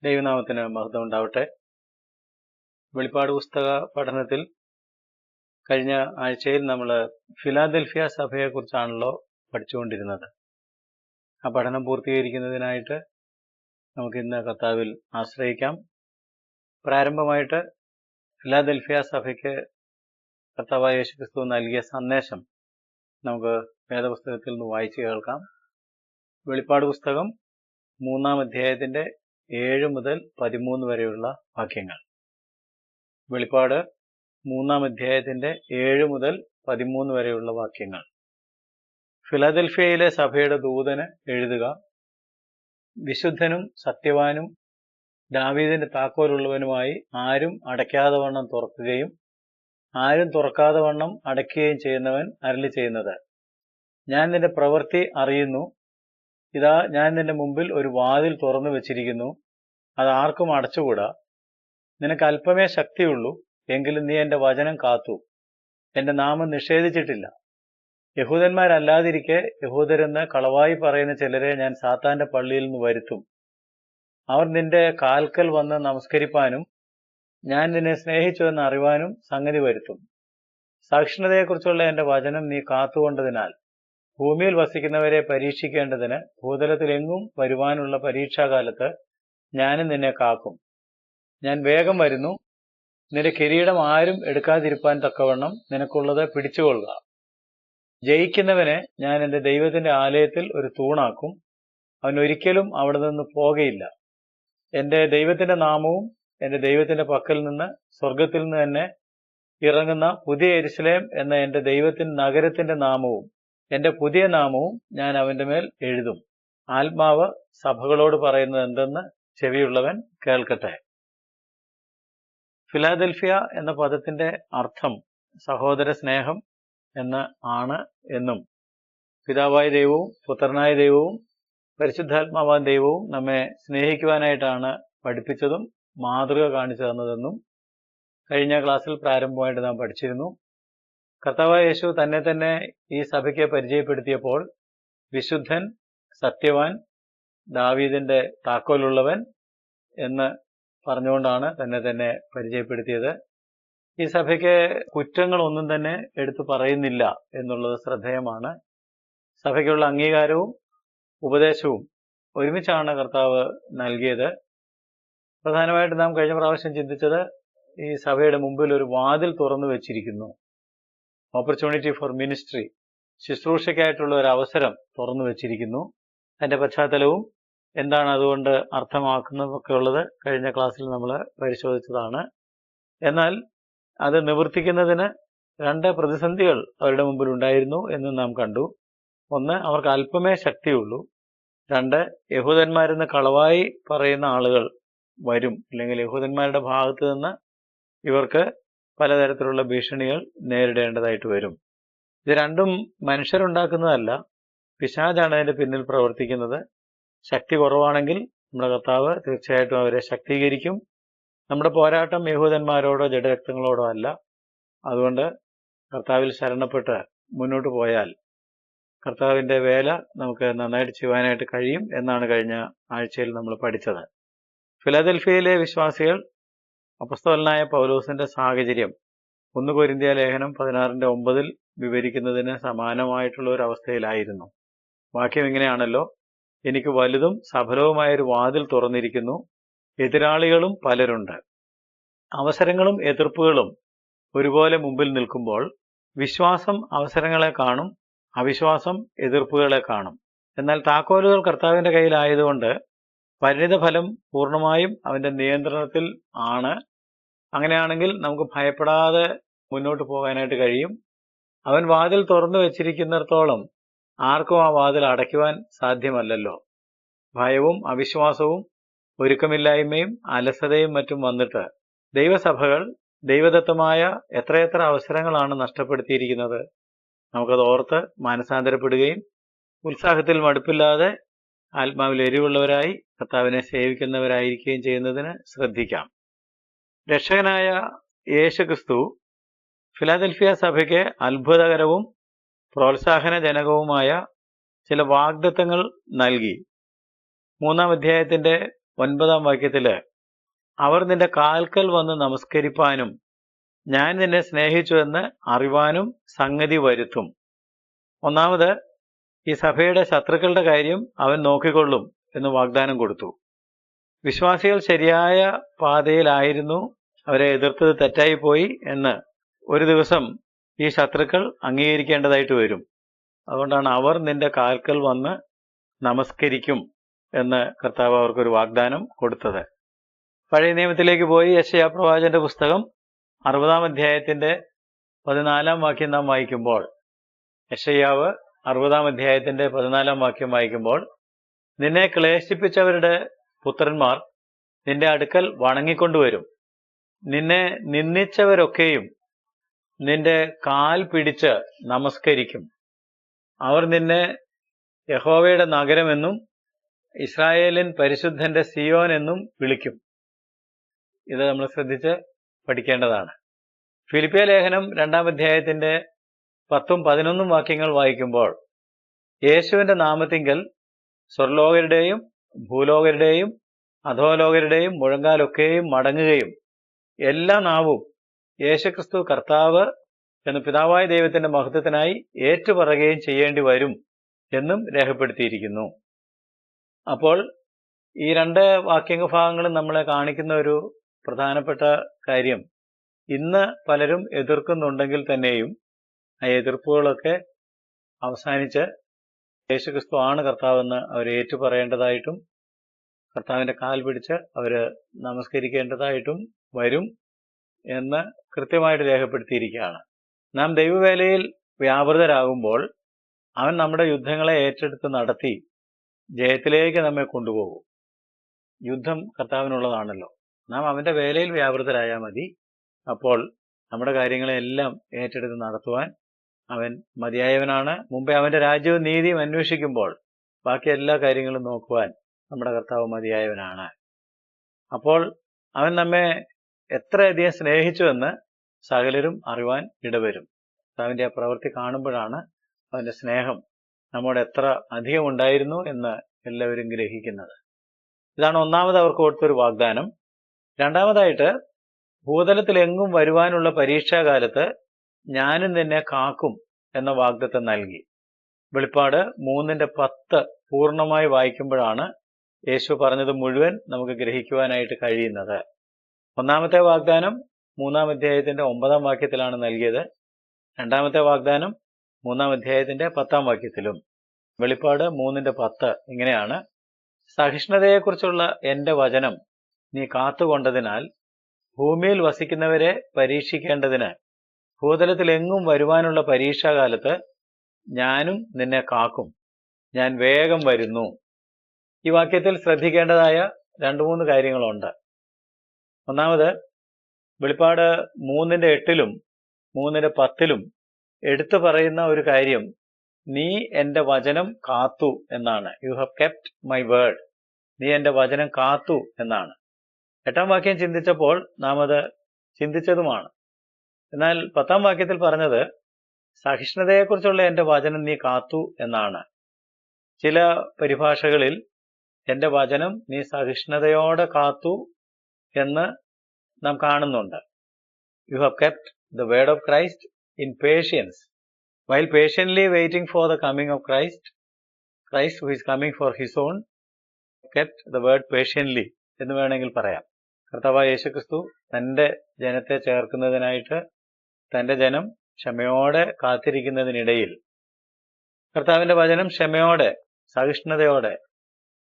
ദൈവനാമത്തിന് മഹത്വം ഉണ്ടാവട്ടെ. വെളിപ്പാട് പുസ്തക പഠനത്തിൽ കഴിഞ്ഞ ആഴ്ചയിൽ നമ്മൾ ഫിലാദൽഫിയ സഭയെക്കുറിച്ചാണല്ലോ പഠിച്ചുകൊണ്ടിരുന്നത്. ആ പഠനം പൂർത്തീകരിക്കുന്നതിനായിട്ട് നമുക്ക് ഇന്ന് കർത്താവിൽ ആശ്രയിക്കാം. പ്രാരംഭമായിട്ട് ഫിലാദൽഫിയ സഭയ്ക്ക് കർത്താവായ യേശുക്രിസ്തു നൽകിയ സന്ദേശം നമുക്ക് വേദപുസ്തകത്തിൽ നിന്ന് വായിച്ചു കേൾക്കാം. വെളിപ്പാട് പുസ്തകം 3-ാം അധ്യായത്തിന്റെ 7 മുതൽ 13 വരെയുള്ള വാക്യങ്ങൾ. വെളിപ്പാട് 3-ാം അധ്യായത്തിന്റെ 7 മുതൽ 13 വരെയുള്ള വാക്യങ്ങൾ. ഫിലാദൽഫിയയിലെ സഭയുടെ ദൂതന് എഴുതുക: വിശുദ്ധനും സത്യവാനും ദാവീദിന്റെ താക്കോലുള്ളവനുമായി ആരും അടയ്ക്കാതെ വണ്ണം തുറക്കുകയും ആരും തുറക്കാതെ വണ്ണം അടയ്ക്കുകയും ചെയ്യുന്നവൻ അരുളി ചെയ്യുന്നത്: ഞാൻ നിന്റെ പ്രവൃത്തി അറിയുന്നു. ഇതാ, ഞാൻ നിന്റെ മുമ്പിൽ ഒരു വാതിൽ തുറന്നു വെച്ചിരിക്കുന്നു, അത് ആർക്കും അടച്ചുകൂടാ. നിനക്ക് അല്പമേ ശക്തിയുള്ളൂ, എങ്കിലും നീ എന്റെ വചനം കാത്തു എന്റെ നാമം നിഷേധിച്ചിട്ടില്ല. യഹൂദന്മാരല്ലാതിരിക്കെ യഹൂദരെന്ന് കളവായി പറയുന്ന ചിലരെ ഞാൻ സാത്താന്റെ പള്ളിയിൽ നിന്ന് വരുത്തും. അവർ നിന്റെ കാൽക്കൽ വന്ന് നമസ്കരിപ്പാനും ഞാൻ നിന്നെ സ്നേഹിച്ചുവെന്ന് അറിവാനും സംഗതി വരുത്തും. സഹിഷ്ണുതയെക്കുറിച്ചുള്ള എന്റെ വചനം നീ കാത്തുകൊണ്ടതിനാൽ ഭൂമിയിൽ വസിക്കുന്നവരെ പരീക്ഷിക്കേണ്ടതിന് ഭൂതലത്തിലെങ്ങും വരുവാനുള്ള പരീക്ഷാകാലത്ത് ഞാനും നിന്നെ കാക്കും. ഞാൻ വേഗം വരുന്നു. നിന്റെ കിരീടം ആരും എടുക്കാതിരിപ്പാൻ തക്കവണ്ണം നിനക്കുള്ളത് പിടിച്ചുകൊള്ളുക. ജയിക്കുന്നവനെ ഞാൻ എന്റെ ദൈവത്തിന്റെ ആലയത്തിൽ ഒരു തൂണാക്കും. അവൻ ഒരിക്കലും അവിടെ നിന്ന് പോകയില്ല. എന്റെ ദൈവത്തിന്റെ നാമവും എന്റെ ദൈവത്തിന്റെ പക്കൽ നിന്ന് സ്വർഗത്തിൽ നിന്ന് തന്നെ ഇറങ്ങുന്ന പുതിയ യെരൂശലേം എന്ന എന്റെ ദൈവത്തിന്റെ നഗരത്തിന്റെ നാമവും എന്റെ പുതിയ നാമവും ഞാൻ അവന്റെ മേൽ എഴുതും. ആത്മാവ് സഭകളോട് പറയുന്നത് എന്തെന്ന് ചെവിയുള്ളവൻ കേൾക്കട്ടെ. ഫിലാദൽഫിയ എന്ന പദത്തിന്റെ അർത്ഥം സഹോദര സ്നേഹം എന്ന് ആണ് എന്നും പിതാവായ ദൈവവും പുത്രനായ ദൈവവും പരിശുദ്ധാത്മാവായ ദൈവവും നമ്മെ സ്നേഹിക്കുവാനായിട്ടാണ് പഠിപ്പിച്ചതും മാതൃക കാണിച്ചു തന്നതെന്നും കഴിഞ്ഞ ക്ലാസ്സിൽ പ്രാരംഭമായിട്ട് നാം പഠിച്ചിരുന്നു. കർത്താവായ യേശു തന്നെ തന്നെ ഈ സഭയ്ക്ക് പരിചയപ്പെടുത്തിയപ്പോൾ വിശുദ്ധൻ, സത്യവാൻ, ദാവീദിന്റെ താക്കോലുള്ളവൻ എന്ന് പറഞ്ഞുകൊണ്ടാണ് തന്നെ തന്നെ പരിചയപ്പെടുത്തിയത്. ഈ സഭയ്ക്ക് കുറ്റങ്ങളൊന്നും തന്നെ എടുത്തു പറയുന്നില്ല എന്നുള്ളത് ശ്രദ്ധേയമാണ്. സഭയ്ക്കുള്ള അംഗീകാരവും ഉപദേശവും ഒരുമിച്ചാണ് കർത്താവ് നൽകിയത്. പ്രധാനമായിട്ട് നാം കഴിഞ്ഞ പ്രാവശ്യം ചിന്തിച്ചത് ഈ സഭയുടെ മുമ്പിൽ ഒരു വാതിൽ തുറന്നു വെച്ചിരിക്കുന്നു. ഓപ്പർച്യൂണിറ്റി ഫോർ മിനിസ്ട്രി, ശുശ്രൂഷയ്ക്കായിട്ടുള്ള ഒരു അവസരം തുറന്നു വെച്ചിരിക്കുന്നു. അതിന്റെ പശ്ചാത്തലവും എന്താണ് അതുകൊണ്ട് അർത്ഥമാക്കുന്നതൊക്കെ ഉള്ളത് കഴിഞ്ഞ ക്ലാസ്സിൽ നമ്മൾ പരിശോധിച്ചതാണ്. എന്നാൽ അത് നിവർത്തിക്കുന്നതിന് 2 പ്രതിസന്ധികൾ അവരുടെ മുമ്പിൽ ഉണ്ടായിരുന്നു എന്ന് നാം കണ്ടു. ഒന്ന്, അവർക്ക് അല്പമേ ശക്തിയുള്ളൂ. 2, യഹൂദന്മാരെന്ന് കളവായി പറയുന്ന ആളുകൾ വരും, അല്ലെങ്കിൽ യഹൂദന്മാരുടെ ഭാഗത്ത് നിന്ന് ഇവർക്ക് പലതരത്തിലുള്ള ഭീഷണികൾ നേരിടേണ്ടതായിട്ട് വരും. ഇത് രണ്ടും മനുഷ്യരുണ്ടാക്കുന്നതല്ല, പിശാചാണ് അതിന്റെ പിന്നിൽ പ്രവർത്തിക്കുന്നത്. ശക്തി കുറവാണെങ്കിൽ നമ്മുടെ കർത്താവ് തീർച്ചയായിട്ടും അവരെ ശക്തീകരിക്കും. നമ്മുടെ പോരാട്ടം യഹൂദന്മാരോടോ ജഡരക്തങ്ങളോടോ അല്ല. അതുകൊണ്ട് കർത്താവിൽ ശരണപ്പെട്ട് മുന്നോട്ട് പോയാൽ കർത്താവിന്റെ വേല നമുക്ക് നന്നായിട്ട് ചെയ്യുവാനായിട്ട് കഴിയും എന്നാണ് കഴിഞ്ഞ ആഴ്ചയിൽ നമ്മൾ പഠിച്ചത്. ഫിലാദൽഫിയയിലെ വിശ്വാസികൾ അപ്പോസ്തലനായ പൗലോസിന്റെ സാഹചര്യം 1 കൊരിന്ത്യ ലേഖനം 16:9 വിവരിക്കുന്നതിന് സമാനമായിട്ടുള്ള ഒരു അവസ്ഥയിലായിരുന്നു. വാക്യം ഇങ്ങനെയാണല്ലോ: എനിക്ക് വലുതും സഫലവുമായൊരു വാതിൽ തുറന്നിരിക്കുന്നു, എതിരാളികളും പലരുണ്ട്. അവസരങ്ങളും എതിർപ്പുകളും ഒരുപോലെ മുമ്പിൽ നിൽക്കുമ്പോൾ വിശ്വാസം അവസരങ്ങളെ കാണും, അവിശ്വാസം എതിർപ്പുകളെ കാണും. എന്നാൽ താക്കോലുകൾ കർത്താവിന്റെ കയ്യിലായതുകൊണ്ട് പരിണിതഫലം പൂർണ്ണമായും അവന്റെ നിയന്ത്രണത്തിൽ ആണ്. അങ്ങനെയാണെങ്കിൽ നമുക്ക് ഭയപ്പെടാതെ മുന്നോട്ട് പോകാനായിട്ട് കഴിയും. അവൻ വാതിൽ തുറന്നു വെച്ചിരിക്കുന്നിടത്തോളം ആർക്കും ആ വാതിൽ അടയ്ക്കുവാൻ സാധ്യമല്ലല്ലോ. ഭയവും അവിശ്വാസവും ഒരുക്കമില്ലായ്മയും അലസതയും മറ്റും വന്നിട്ട് ദൈവസഭകൾ ദൈവദത്തമായ എത്രയെത്ര അവസരങ്ങളാണ് നഷ്ടപ്പെടുത്തിയിരിക്കുന്നത്. നമുക്കത് ഓർത്ത് മാനസാന്തരപ്പെടുകയും ഉത്സാഹത്തിൽ മടുപ്പില്ലാതെ ആത്മാവിൽ എരിവുള്ളവരായി കർത്താവിനെ സേവിക്കുന്നവരായിരിക്കുകയും ചെയ്യുന്നതിന് ശ്രദ്ധിക്കാം. രക്ഷകനായ യേശുക്രിസ്തു ഫിലാദൽഫിയ സഭയ്ക്ക് അത്ഭുതകരവും പ്രോത്സാഹനജനകവുമായ ചില വാഗ്ദത്തങ്ങൾ നൽകി. 3-ാം അധ്യായത്തിന്റെ 9-ാം വാക്യത്തില് അവർ നിന്റെ കാൽക്കൽ വന്ന് നമസ്കരിപ്പാനും ഞാൻ നിന്നെ സ്നേഹിച്ചു എന്ന് അറിവാനും സംഗതി വരുത്തും. ഒന്നാമത്, ഈ സഭയുടെ ശത്രുക്കളുടെ കാര്യം അവൻ നോക്കിക്കൊള്ളും എന്ന് വാഗ്ദാനം കൊടുത്തു. വിശ്വാസികൾ ശരിയായ പാതയിലായിരുന്നു, അവരെ എതിർത്തത് തെറ്റായിപ്പോയി എന്ന് ഒരു ദിവസം ഈ ശത്രുക്കൾ അംഗീകരിക്കേണ്ടതായിട്ട് വരും. അതുകൊണ്ടാണ് അവർ നിന്റെ കാൽക്കൽ വന്ന് നമസ്കരിക്കും എന്ന് കർത്താവ് അവർക്കൊരു വാഗ്ദാനം കൊടുത്തത്. പഴയ നിയമത്തിലേക്ക് പോയി യെശയ്യാ പ്രവാചകന്റെ പുസ്തകം 60-ാം അധ്യായത്തിന്റെ 14-ാം വാക്യം നാം വായിക്കുമ്പോൾ, യെശയ്യാവ് 60-ാം അധ്യായത്തിന്റെ 14-ാം വാക്യം വായിക്കുമ്പോൾ, നിന്നെ ക്ലേശിപ്പിച്ചവരുടെ പുത്രന്മാർ നിന്റെ അടുക്കൽ വണങ്ങിക്കൊണ്ടുവരും. നിന്നെ നിന്ദിച്ചവരൊക്കെയും നിന്റെ കാൽ പിടിച്ച് നമസ്കരിക്കും. അവർ നിന്നെ യഹോവയുടെ നഗരമെന്നും ഇസ്രായേലിൻ പരിശുദ്ധന്റെ സിയോൻ എന്നും വിളിക്കും. ഇത് നമ്മൾ ശ്രദ്ധിച്ച് പഠിക്കേണ്ടതാണ്. ഫിലിപ്പിയ ലേഖനം 2-ാം അധ്യായത്തിന്റെ 10ഉം 11ഉം വാക്യങ്ങൾ വായിക്കുമ്പോൾ, യേശുവിന്റെ നാമത്തിങ്കൽ സ്വർലോകരുടെയും ഭൂലോകരുടെയും അധോലോകരുടെയും മുഴങ്കാലൊക്കെയും മടങ്ങുകയും എല്ലാ നാവും യേശുക്രിസ്തു കർത്താവ് എന്ന് പിതാവായ ദൈവത്തിന്റെ മഹത്വത്തിനായി ഏറ്റുപറയുകയും ചെയ്യേണ്ടി വരും എന്നും രേഖപ്പെടുത്തിയിരിക്കുന്നു. അപ്പോൾ ഈ രണ്ട് വാക്യഭാഗങ്ങളും നമ്മളെ കാണിക്കുന്ന ഒരു പ്രധാനപ്പെട്ട കാര്യം, ഇന്ന് പലരും എതിർക്കുന്നുണ്ടെങ്കിൽ തന്നെയും ആ എതിർപ്പുകളൊക്കെ അവസാനിച്ച് യേശുക്രിസ്തു ആണ് കർത്താവെന്ന് അവർ ഏറ്റുപറയേണ്ടതായിട്ടും കർത്താവിന്റെ കാൽ പിടിച്ച് അവര് നമസ്കരിക്കേണ്ടതായിട്ടും വരും എന്ന് കൃത്യമായിട്ട് രേഖപ്പെടുത്തിയിരിക്കുകയാണ്. നാം ദൈവവേലയിൽ വ്യാപൃതരാകുമ്പോൾ അവൻ നമ്മുടെ യുദ്ധങ്ങളെ ഏറ്റെടുത്ത് നടത്തി ജയത്തിലേക്ക് നമ്മെ കൊണ്ടുപോകും. യുദ്ധം കർത്താവിനുള്ളതാണല്ലോ. നാം അവന്റെ വേലയിൽ വ്യാപൃതരായാൽ മതി. അപ്പോൾ നമ്മുടെ കാര്യങ്ങളെല്ലാം ഏറ്റെടുത്ത് നടത്തുവാൻ അവൻ മതിയായവനാണ്. മുമ്പേ അവന്റെ രാജ്യവും നീതിയും അന്വേഷിക്കുമ്പോൾ ബാക്കി എല്ലാ കാര്യങ്ങളും നോക്കുവാൻ നമ്മുടെ കർത്താവ് മതിയായവനാണ്. അപ്പോൾ അവൻ നമ്മെ എത്രയധികം സ്നേഹിച്ചുവെന്ന് സകലരും അറിവാൻ ഇടവരും. കർത്താവിന്റെ ആ പ്രവൃത്തി കാണുമ്പോഴാണ് അവന്റെ സ്നേഹം നമ്മോട് എത്ര അധികം ഉണ്ടായിരുന്നു എന്ന് എല്ലാവരും ഗ്രഹിക്കുന്നത്. ഇതാണ് ഒന്നാമത് അവർക്ക് കൊടുത്തൊരു വാഗ്ദാനം. രണ്ടാമതായിട്ട്, ഭൂതലത്തിലെങ്ങും വരുവാനുള്ള പരീക്ഷാകാലത്ത് ഞാനും നിന്നെ കാക്കും എന്ന വാഗ്ദത്തം നൽകി. വെളിപ്പാട് 3:10 പൂർണ്ണമായി വായിക്കുമ്പോഴാണ് യേശു പറഞ്ഞത് മുഴുവൻ നമുക്ക് ഗ്രഹിക്കുവാനായിട്ട് കഴിയുന്നത്. ഒന്നാമത്തെ വാഗ്ദാനം 3-ാം അധ്യായത്തിന്റെ 9-ാം വാക്യത്തിലാണ് നൽകിയത്. രണ്ടാമത്തെ വാഗ്ദാനം 3-ാം അധ്യായത്തിന്റെ 10-ാം വാക്യത്തിലും. വെളിപ്പാട് 3:10 ഇങ്ങനെയാണ്: സഹിഷ്ണുതയെക്കുറിച്ചുള്ള എന്റെ വചനം നീ കാത്തുകൊണ്ടതിനാൽ ഭൂമിയിൽ വസിക്കുന്നവരെ പരീക്ഷിക്കേണ്ടതിന് ഭൂതലത്തിലെങ്ങും വരുവാനുള്ള പരീക്ഷാകാലത്ത് ഞാനും നിന്നെ കാക്കും. ഞാൻ വേഗം വരുന്നു. ഈ വാക്യത്തിൽ ശ്രദ്ധിക്കേണ്ടതായ 2-3 കാര്യങ്ങളുണ്ട്. ഒന്നാമത്, വെളിപ്പാട് 3:8-ലും 3:10-ലും എടുത്തു പറയുന്ന ഒരു കാര്യം, നീ എന്റെ വചനം കാത്തു എന്നാണ്. U have kept my word. നീ എന്റെ വചനം കാത്തു എന്നാണ്. 8-ാം വാക്യം ചിന്തിച്ചപ്പോൾ നാം അത് ചിന്തിച്ചതുമാണ്. എന്നാൽ 10-ാം വാക്യത്തിൽ പറഞ്ഞത് സഹിഷ്ണുതയെക്കുറിച്ചുള്ള എന്റെ വചനം നീ കാത്തു എന്നാണ്. ചില പരിഭാഷകളിൽ എന്റെ വചനം നീ സഹിഷ്ണുതയോടെ കാത്തു എന്ന് നാം കാണുന്നുണ്ട്. You have kept the word of Christ in patience while patiently waiting for the coming of Christ who is coming for his own, kept the word patiently എന്ന് വേണമെങ്കിൽ പറയാം. കർത്താവായ യേശുക്രിസ്തു തന്റെ ജനത്തെ ചേർക്കുന്നതിനായിട്ട് തന്റെ ജനം ക്ഷമയോടെ കാത്തിരിക്കുന്നതിനിടയിൽ കർത്താവിന്റെ വചനം ക്ഷമയോടെ സഹിഷ്ണുതയോടെ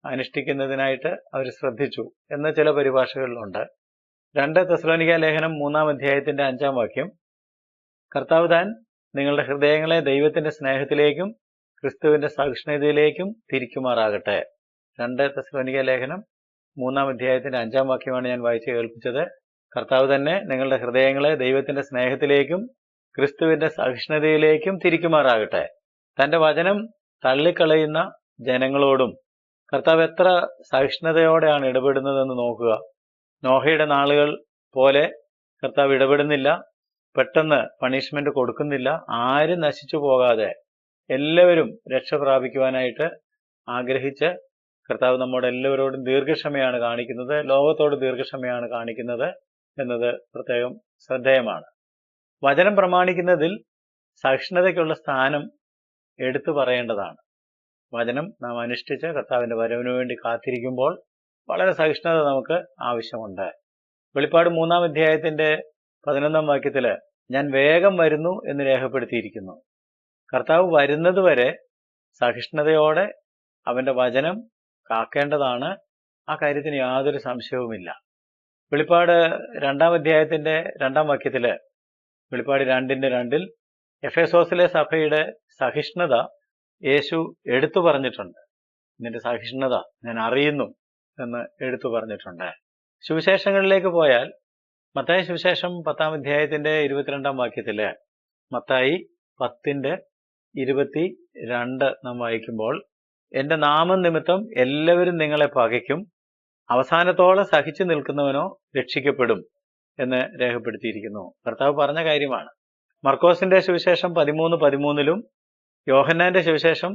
അനുഷ്ഠിക്കുന്നതിനായിട്ട് അവർ ശ്രദ്ധിച്ചു എന്ന് ചില പരിഭാഷകളിലുണ്ട്. 2 തെസ്സലോനിക്ക ലേഖനം 3-ാം അധ്യായത്തിന്റെ 5-ാം വാക്യം, കർത്താവ് താൻ നിങ്ങളുടെ ഹൃദയങ്ങളെ ദൈവത്തിന്റെ സ്നേഹത്തിലേക്കും ക്രിസ്തുവിന്റെ സഹിഷ്ണുതയിലേക്കും തിരിക്കുമാറാകട്ടെ. 2 തെസ്സലോനിക്ക ലേഖനം 3-ാം അധ്യായത്തിന്റെ 5-ാം വാക്യമാണ് ഞാൻ വായിച്ചു കേൾപ്പിച്ചത്. കർത്താവ് തന്നെ നിങ്ങളുടെ ഹൃദയങ്ങളെ ദൈവത്തിന്റെ സ്നേഹത്തിലേക്കും ക്രിസ്തുവിന്റെ സഹിഷ്ണുതയിലേക്കും തിരിക്കുമാറാകട്ടെ. തന്റെ വചനം തള്ളിക്കളയുന്ന ജനങ്ങളോടും കർത്താവ് എത്ര സഹിഷ്ണുതയോടെയാണ് ഇടപെടുന്നതെന്ന് നോക്കുക. നോഹയുടെ നാളുകൾ പോലെ കർത്താവ് ഇടപെടുന്നില്ല, പെട്ടെന്ന് പണിഷ്മെന്റ് കൊടുക്കുന്നില്ല. ആരും നശിച്ചു പോകാതെ എല്ലാവരും രക്ഷ പ്രാപിക്കുവാനായിട്ട് ആഗ്രഹിച്ച് കർത്താവ് നമ്മോട് എല്ലാവരോടും ദീർഘക്ഷമയാണ് കാണിക്കുന്നത്, ലോകത്തോട് ദീർഘക്ഷമയാണ് കാണിക്കുന്നത് എന്നത് പ്രത്യേകം ശ്രദ്ധേയമാണ്. വചനം പ്രമാണിക്കുന്നതിൽ സഹിഷ്ണുതയ്ക്കുള്ള സ്ഥാനം എടുത്തു പറയേണ്ടതാണ്. വചനം നാം അനുഷ്ഠിച്ച് കർത്താവിന്റെ വരവിനു വേണ്ടി കാത്തിരിക്കുമ്പോൾ വളരെ സഹിഷ്ണുത നമുക്ക് ആവശ്യമുണ്ട്. വെളിപ്പാട് 3-ാം അധ്യായത്തിന്റെ 11-ാം വാക്യത്തില് ഞാൻ വേഗം വരുന്നു എന്ന് രേഖപ്പെടുത്തിയിരിക്കുന്നു. കർത്താവ് വരുന്നത് വരെ സഹിഷ്ണുതയോടെ അവന്റെ വചനം കാക്കേണ്ടതാണ്. ആ കാര്യത്തിന് യാതൊരു സംശയവുമില്ല. വെളിപ്പാട് 2-ാം അധ്യായത്തിന്റെ 2-ാം വാക്യത്തില്, വെളിപ്പാട് 2:2 എഫേസോസിലെ സഭയുടെ സഹിഷ്ണുത യേശു എടുത്തു പറഞ്ഞിട്ടുണ്ട്. നിന്റെ സഹിഷ്ണുത ഞാൻ അറിയുന്നു എന്ന് എടുത്തു പറഞ്ഞിട്ടുണ്ട്. സുവിശേഷങ്ങളിലേക്ക് പോയാൽ മത്തായി സുവിശേഷം 10-ാം അധ്യായത്തിന്റെ 22-ാം വാക്യത്തില്, മത്തായി 10:22 നാം വായിക്കുമ്പോൾ, എന്റെ നാമം നിമിത്തം എല്ലാവരും നിങ്ങളെ പകയ്ക്കും, അവസാനത്തോളം സഹിച്ചു നിൽക്കുന്നവനോ രക്ഷിക്കപ്പെടും എന്ന് രേഖപ്പെടുത്തിയിരിക്കുന്നു. കർത്താവ് പറഞ്ഞ കാര്യമാണ്. മർക്കോസിന്റെ സുവിശേഷം 13:13 യോഹന്നാന്റെ സുവിശേഷം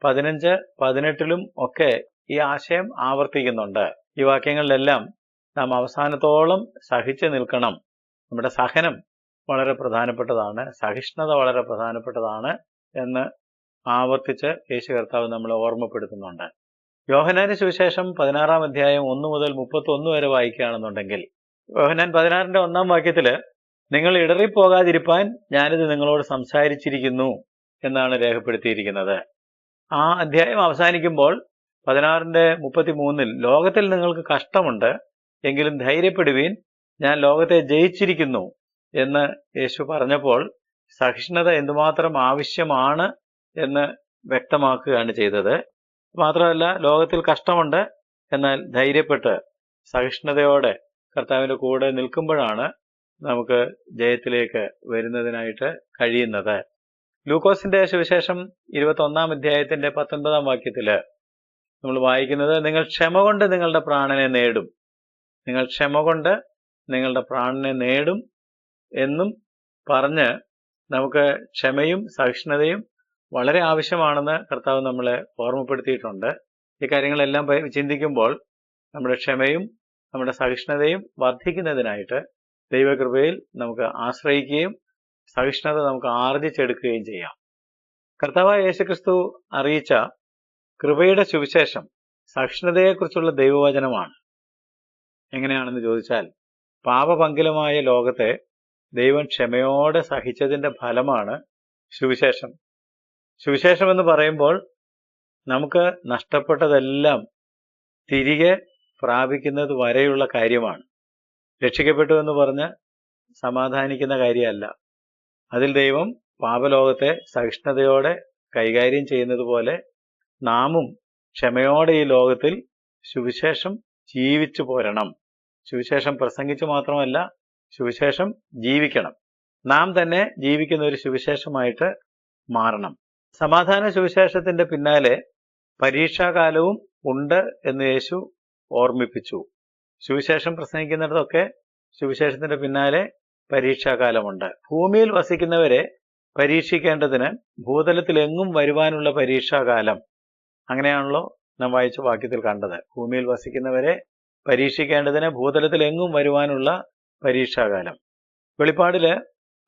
15:18 ഒക്കെ ഈ ആശയം ആവർത്തിക്കുന്നുണ്ട്. ഈ വാക്യങ്ങളിലെല്ലാം നാം അവസാനത്തോളം സഹിച്ചു നിൽക്കണം. നമ്മുടെ സഹനം വളരെ പ്രധാനപ്പെട്ടതാണ്, സഹിഷ്ണുത വളരെ പ്രധാനപ്പെട്ടതാണ് എന്ന് ആവർത്തിച്ച് യേശു കർത്താവ് നമ്മളെ ഓർമ്മപ്പെടുത്തുന്നുണ്ട്. യോഹന്നാന്റെ സുവിശേഷം 16-ാം അധ്യായം 1 മുതൽ 31 വരെ വായിക്കുകയാണെന്നുണ്ടെങ്കിൽ, യോഹന്നാൻ 16-ന്റെ 1-ാം വാക്യത്തില് നിങ്ങൾ ഇടറിപ്പോകാതിരിപ്പാൻ ഞാനിത് നിങ്ങളോട് സംസാരിച്ചിരിക്കുന്നു എന്നാണ് രേഖപ്പെടുത്തിയിരിക്കുന്നത്. ആ അധ്യായം അവസാനിക്കുമ്പോൾ 16-ന്റെ 33 ലോകത്തിൽ നിങ്ങൾക്ക് കഷ്ടമുണ്ട്, എങ്കിലും ധൈര്യപ്പെടുവീൻ, ഞാൻ ലോകത്തെ ജയിച്ചിരിക്കുന്നു എന്ന് യേശു പറഞ്ഞപ്പോൾ സഹിഷ്ണുത എന്തുമാത്രം ആവശ്യമാണ് എന്ന് വ്യക്തമാക്കുകയാണ് ചെയ്തത്. മാത്രമല്ല, ലോകത്തിൽ കഷ്ടമുണ്ട്, എന്നാൽ ധൈര്യപ്പെട്ട് സഹിഷ്ണുതയോടെ കർത്താവിന്റെ കൂടെ നിൽക്കുമ്പോഴാണ് നമുക്ക് ജയത്തിലേക്ക് വരുന്നതിനായിട്ട് കഴിയുന്നത്. ലൂക്കോസിന്റെ സുവിശേഷം 21-ാം അധ്യായത്തിന്റെ 19-ാം വാക്യത്തില് നമ്മൾ വായിക്കുന്നത്, നിങ്ങൾ ക്ഷമ കൊണ്ട് നിങ്ങളുടെ പ്രാണനെ നേടും, നിങ്ങൾ ക്ഷമ കൊണ്ട് നിങ്ങളുടെ പ്രാണനെ നേടും എന്നും പറഞ്ഞ് നമുക്ക് ക്ഷമയും സഹിഷ്ണുതയും വളരെ ആവശ്യമാണെന്ന് കർത്താവ് നമ്മളെ ഓർമ്മപ്പെടുത്തിയിട്ടുണ്ട്. ഈ കാര്യങ്ങളെല്ലാം ചിന്തിക്കുമ്പോൾ നമ്മുടെ ക്ഷമയും നമ്മുടെ സഹിഷ്ണുതയും വർദ്ധിക്കുന്നതിനായിട്ട് ദൈവകൃപയിൽ നമുക്ക് ആശ്രയിക്കുകയും സഹിഷ്ണുത നമുക്ക് ആർജിച്ചെടുക്കുകയും ചെയ്യാം. കർത്താവായ യേശുക്രിസ്തു അറിയിച്ച കൃപയുടെ സുവിശേഷം സഹിഷ്ണുതയെക്കുറിച്ചുള്ള ദൈവവചനമാണ്. എങ്ങനെയാണെന്ന് ചോദിച്ചാൽ, പാപപങ്കിലമായ ലോകത്തെ ദൈവം ക്ഷമയോടെ സഹിച്ചതിന്റെ ഫലമാണ് സുവിശേഷം. സുവിശേഷം എന്ന് പറയുമ്പോൾ നമുക്ക് നഷ്ടപ്പെട്ടതെല്ലാം തിരികെ പ്രാപിക്കുന്നത് വരെയുള്ള കാര്യമാണ്. രക്ഷിക്കപ്പെട്ടു എന്ന് പറഞ്ഞ് സമാധാനിക്കുന്ന കാര്യമല്ല. അതിൽ ദൈവം പാപലോകത്തെ സഹിഷ്ണുതയോടെ കൈകാര്യം ചെയ്യുന്നത് പോലെ നാമും ക്ഷമയോടെ ഈ ലോകത്തിൽ സുവിശേഷം ജീവിച്ചു പോരണം. സുവിശേഷം പ്രസംഗിച്ചു മാത്രമല്ല, സുവിശേഷം ജീവിക്കണം. നാം തന്നെ ജീവിക്കുന്ന ഒരു സുവിശേഷമായിട്ട് മാറണം. സമാധാന സുവിശേഷത്തിന്റെ പിന്നാലെ പരീക്ഷാകാലവും ഉണ്ട് എന്ന് യേശു ഓർമ്മിപ്പിച്ചു. സുവിശേഷം പ്രസംഗിക്കുന്നിടത്തൊക്കെ സുവിശേഷത്തിന്റെ പിന്നാലെ പരീക്ഷാകാലമുണ്ട്. ഭൂമിയിൽ വസിക്കുന്നവരെ പരീക്ഷിക്കേണ്ടതിന് ഭൂതലത്തിലെങ്ങും വരുവാനുള്ള പരീക്ഷാകാലം. അങ്ങനെയാണല്ലോ നാം വായിച്ച വാക്യത്തിൽ കണ്ടത്. ഭൂമിയിൽ വസിക്കുന്നവരെ പരീക്ഷിക്കേണ്ടതിന് ഭൂതലത്തിലെങ്ങും വരുവാനുള്ള പരീക്ഷാകാലം. വെളിപ്പാടില്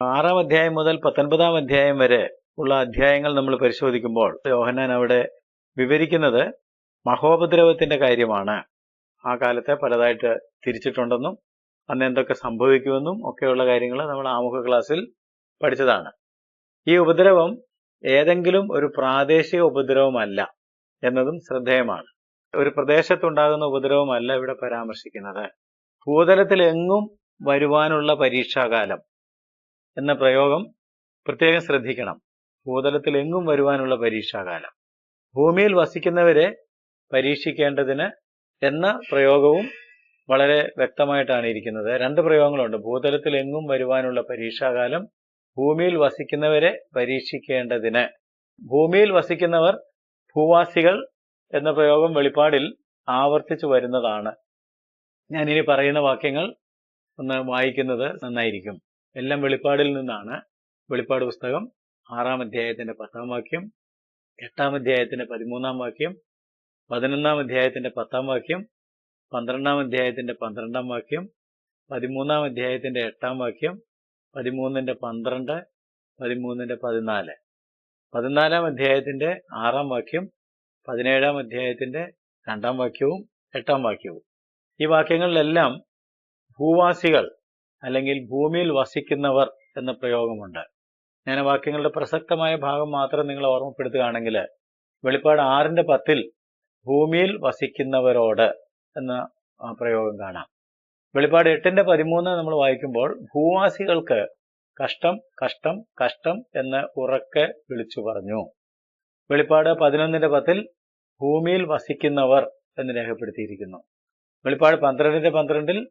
6-ാം അധ്യായം മുതൽ 19-ാം അധ്യായം വരെ ഉള്ള അധ്യായങ്ങൾ നമ്മൾ പരിശോധിക്കുമ്പോൾ യോഹന്നാൻ അവിടെ വിവരിക്കുന്നത് മഹോപദ്രവത്തിന്റെ കാര്യമാണ്. ആ കാലത്തെ പലതായിട്ട് തിരിച്ചിട്ടുണ്ടെന്നും അന്ന് എന്തൊക്കെ സംഭവിക്കുമെന്നും ഒക്കെയുള്ള കാര്യങ്ങൾ നമ്മൾ ആമുഖ ക്ലാസ്സിൽ പഠിച്ചതാണ്. ഈ ഉപദ്രവം ഏതെങ്കിലും ഒരു പ്രാദേശിക ഉപദ്രവമല്ല എന്നതും ശ്രദ്ധേയമാണ്. ഒരു പ്രദേശത്തുണ്ടാകുന്ന ഉപദ്രവമല്ല ഇവിടെ പരാമർശിക്കുന്നത്. ഭൂതലത്തിലെങ്ങും വരുവാനുള്ള പരീക്ഷാകാലം എന്ന പ്രയോഗം പ്രത്യേകം ശ്രദ്ധിക്കണം. ഭൂതലത്തിലെങ്ങും വരുവാനുള്ള പരീക്ഷാകാലം. ഭൂമിയിൽ വസിക്കുന്നവരെ പരീക്ഷിക്കേണ്ടതിന് എന്ന പ്രയോഗവും വളരെ വ്യക്തമായിട്ടാണ് ഇരിക്കുന്നത്. രണ്ട് പ്രയോഗങ്ങളുണ്ട്. ഭൂതലത്തിലെങ്ങും വരുവാനുള്ള പരീക്ഷാകാലം, ഭൂമിയിൽ വസിക്കുന്നവരെ പരീക്ഷിക്കേണ്ടതിന്. ഭൂമിയിൽ വസിക്കുന്നവർ ഭൂവാസികൾ എന്ന പ്രയോഗം വെളിപ്പാടിൽ ആവർത്തിച്ചു വരുന്നതാണ്. ഞാനിനി പറയുന്ന വാക്യങ്ങൾ ഒന്ന് വായിക്കുന്നത് നന്നായിരിക്കും. എല്ലാം വെളിപ്പാടിൽ നിന്നാണ്. വെളിപ്പാട് പുസ്തകം 6-ാം അധ്യായത്തിന്റെ 10-ാം വാക്യം, 8-ാം അധ്യായത്തിന്റെ 13-ാം വാക്യം, 11-ാം അധ്യായത്തിന്റെ 10-ാം വാക്യം, 12-ാം അധ്യായത്തിന്റെ 12-ാം വാക്യം, 13-ാം അധ്യായത്തിന്റെ 8-ാം വാക്യം, 13-ന്റെ 12, 13-ന്റെ 14, 14-ാം അധ്യായത്തിന്റെ 6-ാം വാക്യം, 17-ാം അധ്യായത്തിന്റെ 2-ാം വാക്യവും 8-ാം വാക്യവും. ഈ വാക്യങ്ങളിലെല്ലാം ഭൂവാസികൾ അല്ലെങ്കിൽ ഭൂമിയിൽ വസിക്കുന്നവർ എന്ന പ്രയോഗമുണ്ട്. ഞാൻ വാക്യങ്ങളുടെ പ്രസക്തമായ ഭാഗം മാത്രം നിങ്ങളെ ഓർമ്മപ്പെടുത്തുകയാണെങ്കിൽ, വെളിപ്പാട് 6-ന്റെ 10 ഭൂമിയിൽ വസിക്കുന്നവരോട് എന്ന പ്രയോഗം കാണാം. വെളിപ്പാട് 8-ന്റെ 13 നമ്മൾ വായിക്കുമ്പോൾ ഭൂവാസികൾക്ക് കഷ്ടം കഷ്ടം കഷ്ടം എന്ന് ഉറക്കെ വിളിച്ചു പറഞ്ഞു. വെളിപ്പാട് 11-ന്റെ 10 ഭൂമിയിൽ വസിക്കുന്നവർ എന്ന് രേഖപ്പെടുത്തിയിരിക്കുന്നു. വെളിപ്പാട് 12-ന്റെ 12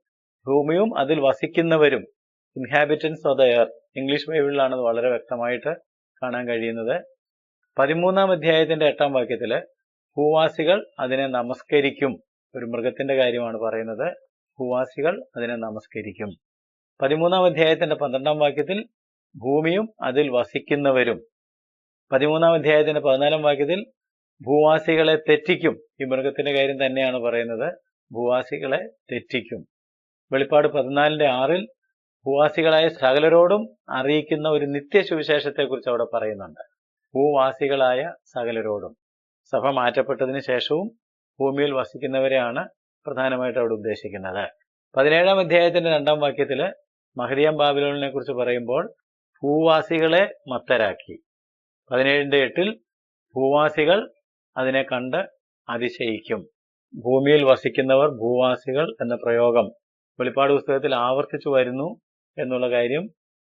ഭൂമിയും അതിൽ വസിക്കുന്നവരും, inhabitants of the earth, English ബൈബിളിലാണ് അത് വളരെ വ്യക്തമായിട്ട് കാണാൻ കഴിയുന്നത്. 13-ാം അധ്യായത്തിന്റെ 8-ാം വാക്യത്തില് ഭൂവാസികൾ അതിനെ നമസ്കരിക്കും. ഒരു മൃഗത്തിന്റെ കാര്യമാണ് പറയുന്നത്. ഭൂവാസികൾ അതിനെ നമസ്കരിക്കും. 13-ാം അധ്യായത്തിന്റെ 12-ാം വാക്യത്തിൽ ഭൂമിയും അതിൽ വസിക്കുന്നവരും, 13-ാം അധ്യായത്തിന്റെ 14-ാം വാക്യത്തിൽ ഭൂവാസികളെ തെറ്റിക്കും. ഈ മൃഗത്തിന്റെ കാര്യം തന്നെയാണ് പറയുന്നത്. ഭൂവാസികളെ തെറ്റിക്കും. വെളിപ്പാട് 14-ന്റെ 6 ഭൂവാസികളായ സകലരോടും അറിയിക്കുന്ന ഒരു നിത്യസുവിശേഷത്തെക്കുറിച്ച് അവിടെ പറയുന്നുണ്ട്. ഭൂവാസികളായ സകലരോടും. സഭ മാറ്റപ്പെട്ടതിന് ശേഷവും ഭൂമിയിൽ വസിക്കുന്നവരെയാണ് പ്രധാനമായിട്ട് അവിടെ ഉദ്ദേശിക്കുന്നത്. 17-ാം അധ്യായത്തിന്റെ 2-ാം വാക്യത്തില് മഹദിയാം ബാബിലോണിനെ കുറിച്ച് പറയുമ്പോൾ ഭൂവാസികളെ മത്തരാക്കി. 17-ന്റെ 8 ഭൂവാസികൾ അതിനെ കണ്ട് അതിശയിക്കും. ഭൂമിയിൽ വസിക്കുന്നവർ, ഭൂവാസികൾ എന്ന പ്രയോഗം വെളിപ്പാട് പുസ്തകത്തിൽ ആവർത്തിച്ചു വരുന്നു എന്നുള്ള കാര്യം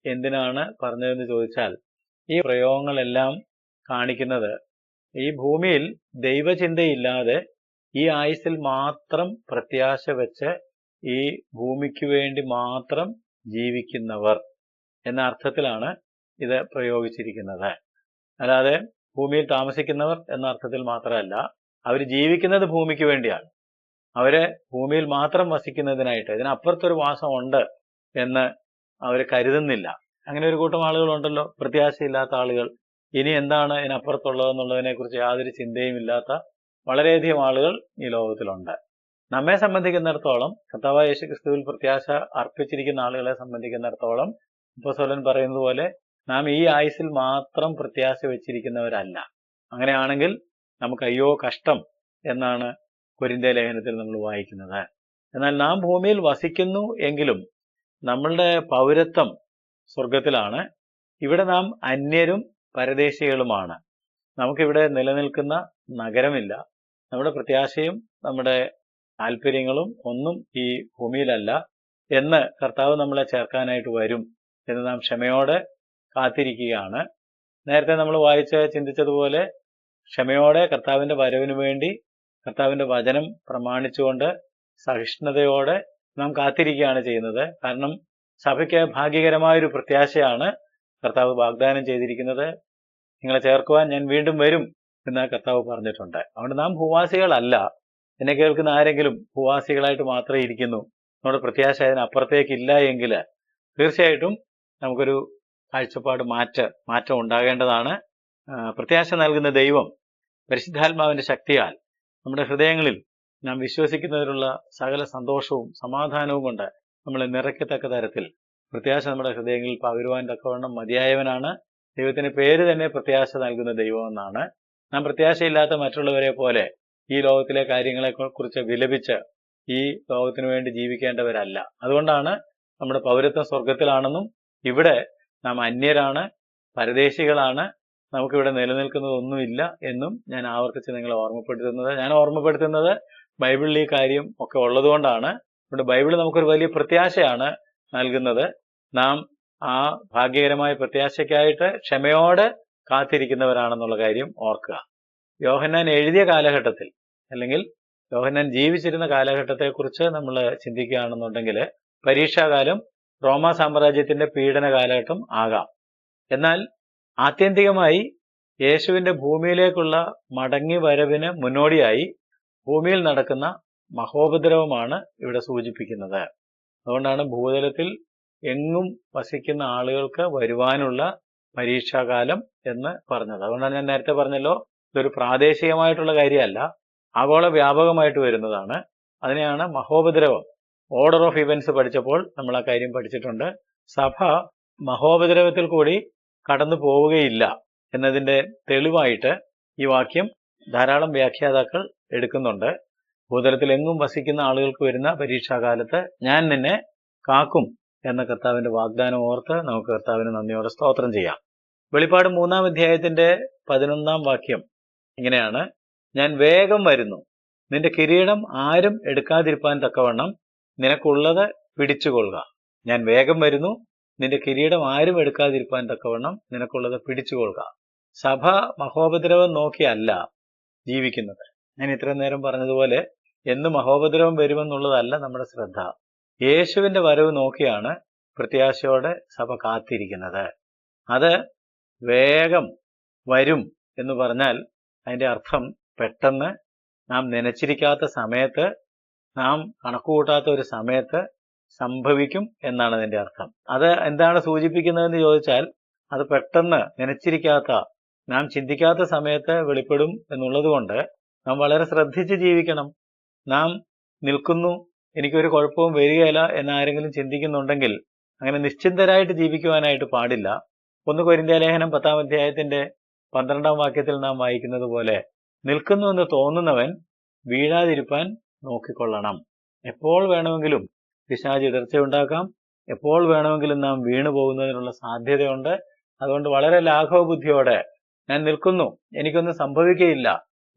എന്തിനാണ് പറഞ്ഞതെന്ന് ചോദിച്ചാൽ, ഈ പ്രയോഗങ്ങളെല്ലാം കാണിക്കുന്നത് ഈ ഭൂമിയിൽ ദൈവചിന്തയില്ലാതെ ഈ ആയുസ്സിൽ മാത്രം പ്രത്യാശ വെച്ച് ഈ ഭൂമിക്ക് വേണ്ടി മാത്രം ജീവിക്കുന്നവർ എന്ന അർത്ഥത്തിലാണ് ഇത് പ്രയോഗിച്ചിരിക്കുന്നത്. അല്ലാതെ ഭൂമിയിൽ താമസിക്കുന്നവർ എന്ന അർത്ഥത്തിൽ മാത്രമല്ല. അവർ ജീവിക്കുന്നത് ഭൂമിക്ക് വേണ്ടിയാണ്. അവര് ഭൂമിയിൽ മാത്രം വസിക്കുന്നതിനായിട്ട്, ഇതിനപ്പുറത്തൊരു വാസം ഉണ്ട് എന്ന് അവർ കരുതുന്നില്ല. അങ്ങനെ ഒരു കൂട്ടം ആളുകളുണ്ടല്ലോ, പ്രത്യാശയില്ലാത്ത ആളുകൾ. ഇനി എന്താണ് ഇതിനപ്പുറത്തുള്ളതെന്നുള്ളതിനെ കുറിച്ച് യാതൊരു ചിന്തയും ഇല്ലാത്ത വളരെയധികം ആളുകൾ ഈ ലോകത്തിലുണ്ട്. നമ്മെ സംബന്ധിക്കുന്നിടത്തോളം, കർത്താവായ യേശുക്രിസ്തുവിൽ പ്രത്യാശ അർപ്പിച്ചിരിക്കുന്ന ആളുകളെ സംബന്ധിക്കുന്നിടത്തോളം അപ്പോസ്തലൻ പറയുന്നത് പോലെ നാം ഈ ആയുസ്സിൽ മാത്രം പ്രത്യാശ വെച്ചിരിക്കുന്നവരല്ല. അങ്ങനെയാണെങ്കിൽ നമുക്ക് അയ്യോ കഷ്ടം എന്നാണ് കൊരിന്ത്യ ലേഖനത്തിൽ നമ്മൾ വായിക്കുന്നത്. എന്നാൽ നാം ഭൂമിയിൽ വസിക്കുന്നു എങ്കിലും നമ്മളുടെ പൗരത്വം സ്വർഗത്തിലാണ്. ഇവിടെ നാം അന്യരും പരദേശികളുമാണ്. നമുക്കിവിടെ നിലനിൽക്കുന്ന നഗരമില്ല. നമ്മുടെ പ്രത്യാശയും നമ്മുടെ താല്പര്യങ്ങളും ഒന്നും ഈ ഭൂമിയിലല്ല എന്ന് കർത്താവ് നമ്മളെ ചേർക്കാനായിട്ട് വരും എന്ന് നാം ക്ഷമയോടെ കാത്തിരിക്കുകയാണ്. നേരത്തെ നമ്മൾ ചിന്തിച്ചതുപോലെ ക്ഷമയോടെ കർത്താവിന്റെ വരവിനു വേണ്ടി കർത്താവിന്റെ വചനം പ്രമാണിച്ചുകൊണ്ട് സഹിഷ്ണുതയോടെ നാം കാത്തിരിക്കുകയാണ് ചെയ്യുന്നത്. കാരണം സഭയ്ക്ക് ഭാഗ്യകരമായൊരു പ്രത്യാശയാണ് കർത്താവ് വാഗ്ദാനം ചെയ്തിരിക്കുന്നത്. നിങ്ങളെ ചേർക്കുവാൻ ഞാൻ വീണ്ടും വരും എന്ന് കർത്താവ് പറഞ്ഞിട്ടുണ്ട്. അതുകൊണ്ട് നാം ഭൂവാസികളല്ല. എന്നെ കേൾക്കുന്ന ആരെങ്കിലും ഭൂവാസികളായിട്ട് മാത്രമേ ഇരിക്കുന്നു, നമ്മുടെ പ്രത്യാശ അതിനപ്പുറത്തേക്കില്ല എങ്കിൽ തീർച്ചയായിട്ടും നമുക്കൊരു കാഴ്ചപ്പാട് മാറ്റം ഉണ്ടാകേണ്ടതാണ്. പ്രത്യാശ നൽകുന്ന ദൈവം പരിശുദ്ധാത്മാവിന്റെ ശക്തിയാൽ നമ്മുടെ ഹൃദയങ്ങളിൽ നാം വിശ്വസിക്കുന്നതിലുള്ള സകല സന്തോഷവും സമാധാനവും കൊണ്ട് നമ്മളെ നിറയ്ക്കത്തക്ക തരത്തിൽ പ്രത്യാശ നമ്മുടെ ഹൃദയങ്ങളിൽ പകരുവാൻ തക്കവണ്ണം മതിയായവനാണ്. ദൈവത്തിന് പേര് തന്നെ പ്രത്യാശ നൽകുന്ന ദൈവമെന്നാണ്. നാം പ്രത്യാശയില്ലാത്ത മറ്റുള്ളവരെ പോലെ ഈ ലോകത്തിലെ കാര്യങ്ങളെ കുറിച്ച് വിലപിച്ച് ഈ ലോകത്തിനു വേണ്ടി ജീവിക്കേണ്ടവരല്ല. അതുകൊണ്ടാണ് നമ്മുടെ പൗരത്വം സ്വർഗത്തിലാണെന്നും ഇവിടെ നാം അന്യരാണ്, പരദേശികളാണ്, നമുക്കിവിടെ നിലനിൽക്കുന്നതൊന്നുമില്ല എന്നും ഞാൻ ആവർത്തിച്ച് നിങ്ങളെ ഓർമ്മപ്പെടുത്തുന്നത്. ഞാൻ ഓർമ്മപ്പെടുത്തുന്നത് ബൈബിളിൽ ഈ കാര്യം ഒക്കെ ഉള്ളതുകൊണ്ടാണ്. ഇവിടെ ബൈബിൾ നമുക്കൊരു വലിയ പ്രത്യാശയാണ് നൽകുന്നത്. നാം ആ ഭാഗ്യകരമായ പ്രത്യാശയ്ക്കായിട്ട് ക്ഷമയോടെ കാത്തിരിക്കുന്നവരാണെന്നുള്ള കാര്യം ഓർക്കുക. യോഹന്നാൻ എഴുതിയ കാലഘട്ടത്തിൽ അല്ലെങ്കിൽ യോഹന്നാൻ ജീവിച്ചിരുന്ന കാലഘട്ടത്തെക്കുറിച്ച് നമ്മൾ ചിന്തിക്കുകയാണെന്നുണ്ടെങ്കിൽ പരീക്ഷാകാലം റോമാ സാമ്രാജ്യത്തിന്റെ പീഡന കാലഘട്ടം ആകാം. എന്നാൽ ആത്യന്തികമായി യേശുവിന്റെ ഭൂമിയിലേക്കുള്ള മടങ്ങി വരവിന് മുന്നോടിയായി ഭൂമിയിൽ നടക്കുന്ന മഹോപദ്രവമാണ് ഇവിടെ സൂചിപ്പിക്കുന്നത്. അതുകൊണ്ടാണ് ഭൂതലത്തിൽ എങ്ങും വസിക്കുന്ന ആളുകൾക്ക് വരുവാനുള്ള പരീക്ഷാകാലം എന്ന് പറഞ്ഞത്. അതുകൊണ്ടാണ് ഞാൻ നേരത്തെ പറഞ്ഞല്ലോ, ഇതൊരു പ്രാദേശികമായിട്ടുള്ള കാര്യമല്ല, ആഗോള വ്യാപകമായിട്ട് വരുന്നതാണ്. അതിനെയാണ് മഹോപദ്രവം. ഓർഡർ ഓഫ് ഇവന്റ്സ് പഠിച്ചപ്പോൾ നമ്മൾ ആ കാര്യം പഠിച്ചിട്ടുണ്ട്. സഭ മഹോപദ്രവത്തിൽ കൂടി കടന്നു പോവുകയില്ല എന്നതിന്റെ തെളിവായിട്ട് ഈ വാക്യം ധാരാളം വ്യാഖ്യാതാക്കൾ എടുക്കുന്നുണ്ട്. ഭൂതലത്തിൽ എങ്ങും വസിക്കുന്ന ആളുകൾക്ക് വരുന്ന പരീക്ഷാകാലത്ത് ഞാൻ നിന്നെ കാക്കും എന്ന കർത്താവിന്റെ വാഗ്ദാനം ഓർത്ത് നമുക്ക് കർത്താവിന് നന്ദിയോടെ സ്തോത്രം ചെയ്യാം. വെളിപ്പാട് 3-ാം അധ്യായത്തിന്റെ 11-ാം വാക്യം ഇങ്ങനെയാണ്: ഞാൻ വേഗം വരുന്നു, നിന്റെ കിരീടം ആരും എടുക്കാതിരിപ്പാൻ തക്കവണ്ണം നിനക്കുള്ളത് പിടിച്ചുകൊള്ളുക. ഞാൻ വേഗം വരുന്നു, നിന്റെ കിരീടം ആരും എടുക്കാതിരിപ്പാൻ തക്കവണ്ണം നിനക്കുള്ളത് പിടിച്ചുകൊള്ളുക. സഭ മഹോപദ്രവം നോക്കിയല്ല ജീവിക്കുന്നത്. ഞാൻ ഇത്രയും നേരം പറഞ്ഞതുപോലെ എന്ന് മഹോപദ്രവം വരുമെന്നുള്ളതല്ല നമ്മുടെ ശ്രദ്ധ. യേശുവിന്റെ വരവ് നോക്കിയാണ് പ്രത്യാശയോടെ സഭ കാത്തിരിക്കുന്നത്. അത് വേഗം വരും എന്ന് പറഞ്ഞാൽ അതിന്റെ അർത്ഥം പെട്ടെന്ന്, നാം നനച്ചിരിക്കാത്ത സമയത്ത്, നാം കണക്കുകൂട്ടാത്ത ഒരു സമയത്ത് സംഭവിക്കും എന്നാണ് അതിന്റെ അർത്ഥം. അത് എന്താണ് സൂചിപ്പിക്കുന്നതെന്ന് ചോദിച്ചാൽ, അത് പെട്ടെന്ന് നനച്ചിരിക്കാത്ത, നാം ചിന്തിക്കാത്ത സമയത്ത് വെളിപ്പെടും എന്നുള്ളത് കൊണ്ട് നാം വളരെ ശ്രദ്ധിച്ച് ജീവിക്കണം. നാം നിൽക്കുന്നു, എനിക്കൊരു കുഴപ്പവും വരികയില്ല എന്നാരെങ്കിലും ചിന്തിക്കുന്നുണ്ടെങ്കിൽ അങ്ങനെ നിശ്ചിന്തരായിട്ട് ജീവിക്കുവാനായിട്ട് പാടില്ല. 1 കൊരിന്ത്യ ലേഖനം 10-ാം അധ്യായത്തിന്റെ 12-ാം വാക്യത്തിൽ നാം വായിക്കുന്നത് പോലെ, നിൽക്കുന്നുവെന്ന് തോന്നുന്നവൻ വീഴാതിരിപ്പാൻ നോക്കിക്കൊള്ളണം. എപ്പോൾ വേണമെങ്കിലും പിശാച് ഇടർച്ചയുണ്ടാക്കാം. എപ്പോൾ വേണമെങ്കിലും നാം വീണു പോകുന്നതിനുള്ള സാധ്യതയുണ്ട്. അതുകൊണ്ട് വളരെ ലാഘവ ബുദ്ധിയോടെ ഞാൻ നിൽക്കുന്നു, എനിക്കൊന്നും സംഭവിക്കുകയില്ല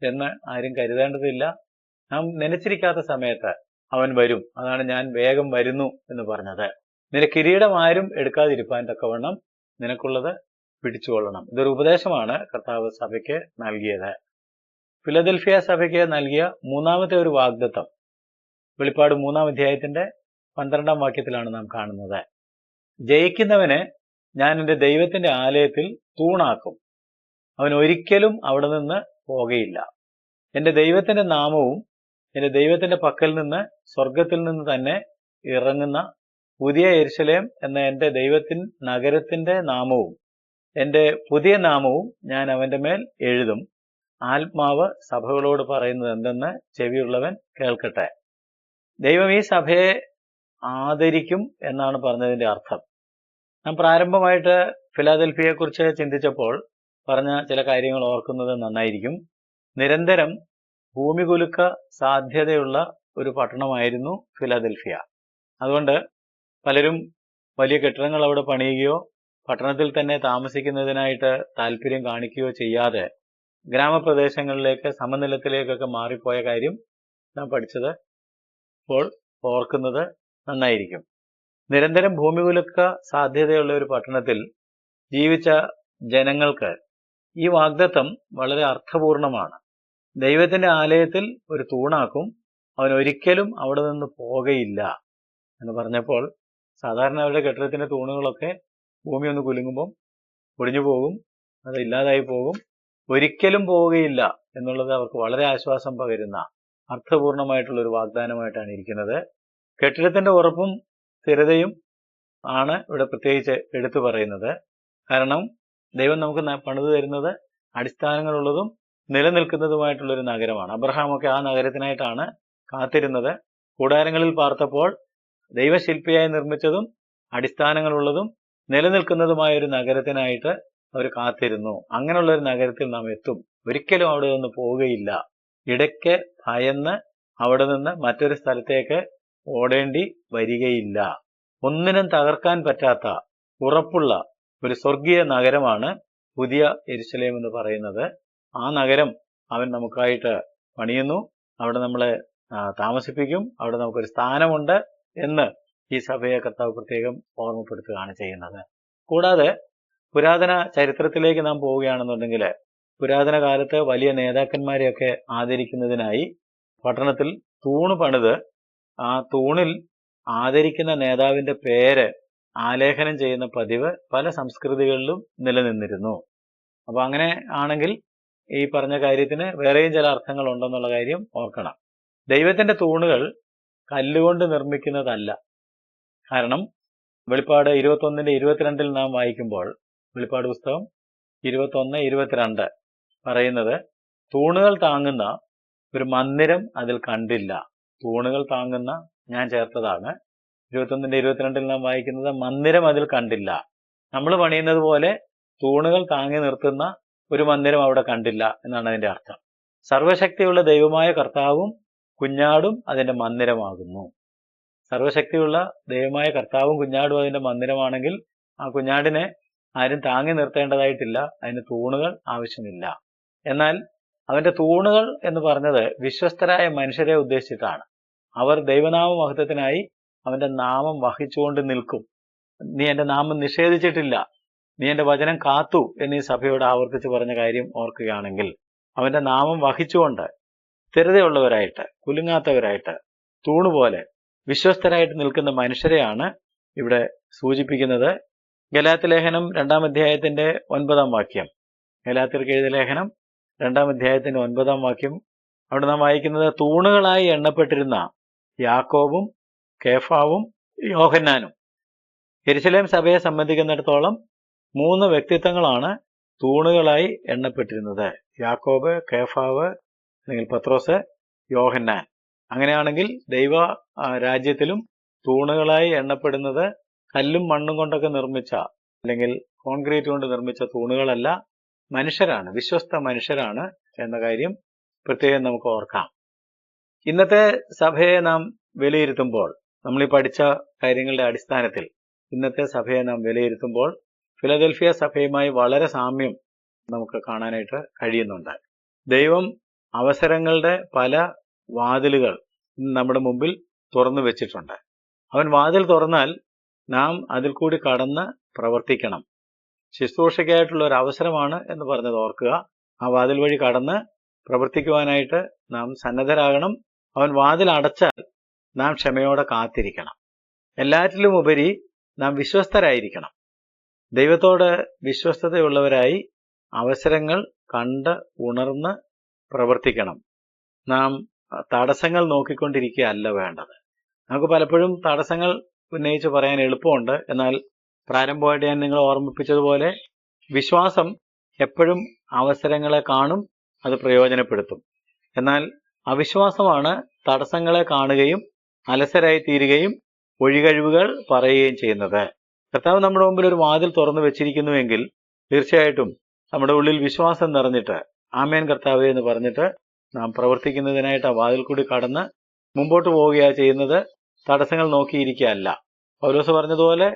എന്ന് ആരും കരുതേണ്ടതില്ല. നാം നനച്ചിരിക്കാത്ത സമയത്ത് അവൻ വരും. അതാണ് ഞാൻ വേഗം വരുന്നു എന്ന് പറഞ്ഞത്. നിന്റെ കിരീടം ആരും എടുക്കാതിരിപ്പാൻ തക്കവണ്ണം നിനക്കുള്ളത് പിടിച്ചുകൊള്ളണം. ഇതൊരു ഉപദേശമാണ് കർത്താവ് സഭയ്ക്ക് നൽകിയത്. ഫിലദൽഫിയ സഭയ്ക്ക് നൽകിയ 3-ാമത്തെ ഒരു വാഗ്ദത്തം വെളിപ്പാട് 3-ാം അധ്യായത്തിന്റെ 12-ാം വാക്യത്തിലാണ് നാം കാണുന്നത്. ജയിക്കുന്നവനെ ഞാൻ എന്റെ ദൈവത്തിന്റെ ആലയത്തിൽ തൂണാക്കും, അവൻ ഒരിക്കലും അവിടെ നിന്ന് പോകുകയില്ല. എന്റെ ദൈവത്തിന്റെ നാമവും എന്റെ ദൈവത്തിന്റെ പക്കൽ നിന്ന് സ്വർഗത്തിൽ നിന്ന് തന്നെ ഇറങ്ങുന്ന പുതിയ യെരൂശലേം എന്ന എന്റെ ദൈവത്തിൻ നഗരത്തിന്റെ നാമവും എന്റെ പുതിയ നാമവും ഞാൻ അവന്റെ മേൽ എഴുതും. ആത്മാവ് സഭകളോട് പറയുന്നത് എന്തെന്ന് ചെവിയുള്ളവൻ കേൾക്കട്ടെ. ദൈവം ഈ സഭയെ ആദരിക്കും എന്നാണ് പറഞ്ഞതിന്റെ അർത്ഥം. നാം പ്രാരംഭമായിട്ട് ഫിലാദൽഫിയയെ കുറിച്ച് ചിന്തിച്ചപ്പോൾ പറഞ്ഞ ചില കാര്യങ്ങൾ ഓർക്കുന്നത് നന്നായിരിക്കും. നിരന്തരം ഭൂമികുലുക്ക സാധ്യതയുള്ള ഒരു പട്ടണമായിരുന്നു ഫിലാദൽഫിയ. അതുകൊണ്ട് പലരും വലിയ കെട്ടിടങ്ങൾ അവിടെ പണിയുകയോ പട്ടണത്തിൽ തന്നെ താമസിക്കുന്നതിനായിട്ട് താല്പര്യം കാണിക്കുകയോ ചെയ്യാതെ ഗ്രാമപ്രദേശങ്ങളിലേക്ക്, സമനിലത്തിലേക്കൊക്കെ മാറിപ്പോയ കാര്യം നാം പഠിച്ചത് ഇപ്പോൾ ഓർക്കുന്നത് നന്നായിരിക്കും. നിരന്തരം ഭൂമികുലുക്ക സാധ്യതയുള്ള ഒരു പട്ടണത്തിൽ ജീവിച്ച ജനങ്ങൾക്ക് ഈ വാഗ്ദത്തം വളരെ അർത്ഥപൂർണമാണ്. ദൈവത്തിന്റെ ആലയത്തിൽ ഒരു തൂണാക്കും, അവൻ ഒരിക്കലും അവിടെ നിന്ന് പോകുകയില്ല എന്ന് പറഞ്ഞപ്പോൾ, സാധാരണ അവരുടെ കെട്ടിടത്തിന്റെ തൂണുകളൊക്കെ ഭൂമി ഒന്ന് കുലുങ്ങുമ്പം ഒടിഞ്ഞു പോകും, അത് ഇല്ലാതായി പോകും. ഒരിക്കലും പോവുകയില്ല എന്നുള്ളത് അവർക്ക് വളരെ ആശ്വാസം പകരുന്ന അർത്ഥപൂർണമായിട്ടുള്ള ഒരു വാഗ്ദാനമായിട്ടാണ് ഇരിക്കുന്നത്. കെട്ടിടത്തിന്റെ ഉറപ്പും സ്ഥിരതയും ആണ് ഇവിടെ പ്രത്യേകിച്ച് എടുത്തു പറയുന്നത്. കാരണം ദൈവം നമുക്ക് പണിതു തരുന്നത് അടിസ്ഥാനങ്ങളുള്ളതും നിലനിൽക്കുന്നതുമായിട്ടുള്ള ഒരു നഗരമാണ്. അബ്രഹാമൊക്കെ ആ നഗരത്തിനായിട്ടാണ് കാത്തിരുന്നത്. കൂടാരങ്ങളിൽ പാർത്തപ്പോൾ ദൈവശില്പിയായി നിർമ്മിച്ചതും അടിസ്ഥാനങ്ങളുള്ളതും നിലനിൽക്കുന്നതുമായ ഒരു നഗരത്തിനായിട്ട് അവർ കാത്തിരുന്നു. അങ്ങനെയുള്ള ഒരു നഗരത്തിൽ നാം എത്തും. ഒരിക്കലും അവിടെ നിന്ന് പോവുകയില്ല. ഇടയ്ക്ക് ഭയന്ന് അവിടെ നിന്ന് മറ്റൊരു സ്ഥലത്തേക്ക് ഓടേണ്ടി വരികയില്ല. ഒന്നിനും തകർക്കാൻ പറ്റാത്ത ഉറപ്പുള്ള ഒരു സ്വർഗീയ നഗരമാണ് പുതിയ യെരൂശലേം എന്ന് പറയുന്നത്. ആ നഗരം അവൻ നമുക്കായിട്ട് പണിയുന്നു, അവിടെ നമ്മളെ താമസിപ്പിക്കും, അവിടെ നമുക്കൊരു സ്ഥാനമുണ്ട് എന്ന് ഈ സഭയെ കർത്താവ് പ്രത്യേകം ഓർമ്മപ്പെടുത്തുകയാണ് ചെയ്യുന്നത്. കൂടാതെ പുരാതന ചരിത്രത്തിലേക്ക് നാം പോവുകയാണെന്നുണ്ടെങ്കിൽ, പുരാതന കാലത്ത് വലിയ നേതാക്കന്മാരെയൊക്കെ ആദരിക്കുന്നതിനായി പട്ടണത്തിൽ തൂണ് പണിത് ആ തൂണിൽ ആദരിക്കുന്ന നേതാവിന്റെ പേര് ആലേഖനം ചെയ്യുന്ന പതിവ് പല സംസ്കൃതികളിലും നിലനിന്നിരുന്നു. അപ്പൊ അങ്ങനെ ആണെങ്കിൽ ഈ പറഞ്ഞ കാര്യത്തിന് വേറെയും ചില അർത്ഥങ്ങൾ ഉണ്ടെന്നുള്ള കാര്യം ഓർക്കണം. ദൈവത്തിന്റെ തൂണുകൾ കല്ലുകൊണ്ട് നിർമ്മിക്കുന്നതല്ല. കാരണം വെളിപ്പാട് 21-22 നാം വായിക്കുമ്പോൾ, വെളിപ്പാട് പുസ്തകം 21-22 പറയുന്നത്, തൂണുകൾ താങ്ങുന്ന ഒരു മന്ദിരം അതിൽ കണ്ടില്ല. തൂണുകൾ താങ്ങുന്ന, ഞാൻ ചേർത്തതാണ്, 21-22 നാം വായിക്കുന്നത് മന്ദിരം അതിൽ കണ്ടില്ല. നമ്മൾ പണിയുന്നത് പോലെ തൂണുകൾ താങ്ങി നിർത്തുന്ന ഒരു മന്ദിരം അവിടെ കണ്ടില്ല എന്നാണ് അതിന്റെ അർത്ഥം. സർവശക്തിയുള്ള ദൈവമായ കർത്താവും കുഞ്ഞാടും അതിന്റെ മന്ദിരമാകുന്നു. സർവശക്തിയുള്ള ദൈവമായ കർത്താവും കുഞ്ഞാടും അതിന്റെ മന്ദിരമാണെങ്കിൽ ആ കുഞ്ഞാടിനെ ആരും താങ്ങി നിർത്തേണ്ടതായിട്ടില്ല, അതിന് തൂണുകൾ ആവശ്യമില്ല. എന്നാൽ അവന്റെ തൂണുകൾ എന്ന് പറഞ്ഞത് വിശ്വസ്തരായ മനുഷ്യരെ ഉദ്ദേശിച്ചിട്ടാണ്. അവർ ദൈവനാമ മഹത്വത്തിനായി അവന്റെ നാമം വഹിച്ചുകൊണ്ട് നിൽക്കും. നീ എന്റെ നാമം നിഷേധിച്ചിട്ടില്ല, നീ എന്റെ വചനം കാത്തു എന്നീ സഭയോട് ആവർത്തിച്ച് പറഞ്ഞ കാര്യം ഓർക്കുകയാണെങ്കിൽ, അവന്റെ നാമം വഹിച്ചുകൊണ്ട് സ്ഥിരതയുള്ളവരായിട്ട്, കുലുങ്ങാത്തവരായിട്ട്, തൂണുപോലെ വിശ്വസ്തരായിട്ട് നിൽക്കുന്ന മനുഷ്യരെയാണ് ഇവിടെ സൂചിപ്പിക്കുന്നത്. ഗലാത്യ ലേഖനം 2-ാം അധ്യായത്തിന്റെ 9-ാം വാക്യം, ഗലാത്യർക്ക് എഴുതിയ ലേഖനം 2-ാം അധ്യായത്തിന്റെ 9-ാം വാക്യം, അവിടെ നാം വായിക്കുന്നത് തൂണുകളായി എണ്ണപ്പെട്ടിരുന്ന യാക്കോബും കേഫാവും യോഹന്നാനും. യെരുശലേം സഭയെ സംബന്ധിക്കുന്നിടത്തോളം 3 വ്യക്തിത്വങ്ങളാണ് തൂണുകളായി എണ്ണപ്പെട്ടിരുന്നത്: യാക്കോബ്, കേഫാവ് അല്ലെങ്കിൽ പത്രോസ്, യോഹന്നാൻ. അങ്ങനെയാണെങ്കിൽ ദൈവ രാജ്യത്തിലും തൂണുകളായി എണ്ണപ്പെടുന്നത് കല്ലും മണ്ണും കൊണ്ടൊക്കെ നിർമ്മിച്ച അല്ലെങ്കിൽ കോൺക്രീറ്റ് കൊണ്ട് നിർമ്മിച്ച തൂണുകളല്ല, മനുഷ്യരാണ്, വിശ്വസ്ത മനുഷ്യരാണ് എന്ന കാര്യം പ്രത്യേകം നമുക്ക് ഓർക്കാം. ഇന്നത്തെ സഭയെ നാം വിലയിരുത്തുമ്പോൾ, നമ്മൾ ഈ പഠിച്ച കാര്യങ്ങളുടെ അടിസ്ഥാനത്തിൽ ഇന്നത്തെ സഭയെ നാം വിലയിരുത്തുമ്പോൾ ഫിലദൽഫിയ സഭയുമായി വളരെ സാമ്യം നമുക്ക് കാണാനായിട്ട് കഴിയുന്നുണ്ട്. ദൈവം അവസരങ്ങളുടെ പല വാതിലുകൾ നമ്മുടെ മുമ്പിൽ തുറന്നു വെച്ചിട്ടുണ്ട്. അവൻ വാതിൽ തുറന്നാൽ നാം അതിൽ കൂടി കടന്ന് പ്രവർത്തിക്കണം. ശുശ്രൂഷയ്ക്കായിട്ടുള്ള ഒരു അവസരമാണ് എന്ന് പറഞ്ഞത് ഓർക്കുക. ആ വാതിൽ വഴി കടന്ന് പ്രവർത്തിക്കുവാനായിട്ട് നാം സന്നദ്ധരാകണം. അവൻ വാതിൽ അടച്ചാൽ നാം ക്ഷമയോടെ കാത്തിരിക്കണം. എല്ലാറ്റിലും ഉപരി നാം വിശ്വസ്തരായിരിക്കണം. ദൈവത്തോട് വിശ്വസ്തതയുള്ളവരായി അവസരങ്ങൾ കണ്ട് ഉണർന്ന് പ്രവർത്തിക്കണം. നാം തടസ്സങ്ങൾ നോക്കിക്കൊണ്ടിരിക്കുകയല്ല വേണ്ടത്. നമുക്ക് പലപ്പോഴും തടസ്സങ്ങൾ ഉന്നയിച്ച് പറയാൻ എളുപ്പമുണ്ട്. എന്നാൽ പ്രാരംഭമായിട്ട് ഞാൻ നിങ്ങളെ ഓർമ്മിപ്പിച്ചതുപോലെ വിശ്വാസം എപ്പോഴും അവസരങ്ങളെ കാണും, അത് പ്രയോജനപ്പെടുത്തും. എന്നാൽ അവിശ്വാസമാണ് തടസ്സങ്ങളെ കാണുകയും അലസരായി തീരുകയും ഒഴികഴിവുകൾ പറയുകയും ചെയ്യുന്നത്. കർത്താവ് നമ്മുടെ മുമ്പിൽ ഒരു വാതിൽ തുറന്നു വെച്ചിരിക്കുന്നുവെങ്കിൽ തീർച്ചയായിട്ടും നമ്മുടെ ഉള്ളിൽ വിശ്വാസം നിറഞ്ഞിട്ട് ആമേൻ കർത്താവേ എന്ന് പറഞ്ഞിട്ട് നാം പ്രവർത്തിക്കുന്നതിനായിട്ട് ആ വാതിൽ കൂടി കടന്ന് മുമ്പോട്ട് പോവുകയാണ് ചെയ്യുന്നത്, തടസ്സങ്ങൾ നോക്കിയിരിക്കുകയല്ല. പൗലോസ് പറഞ്ഞതുപോലെ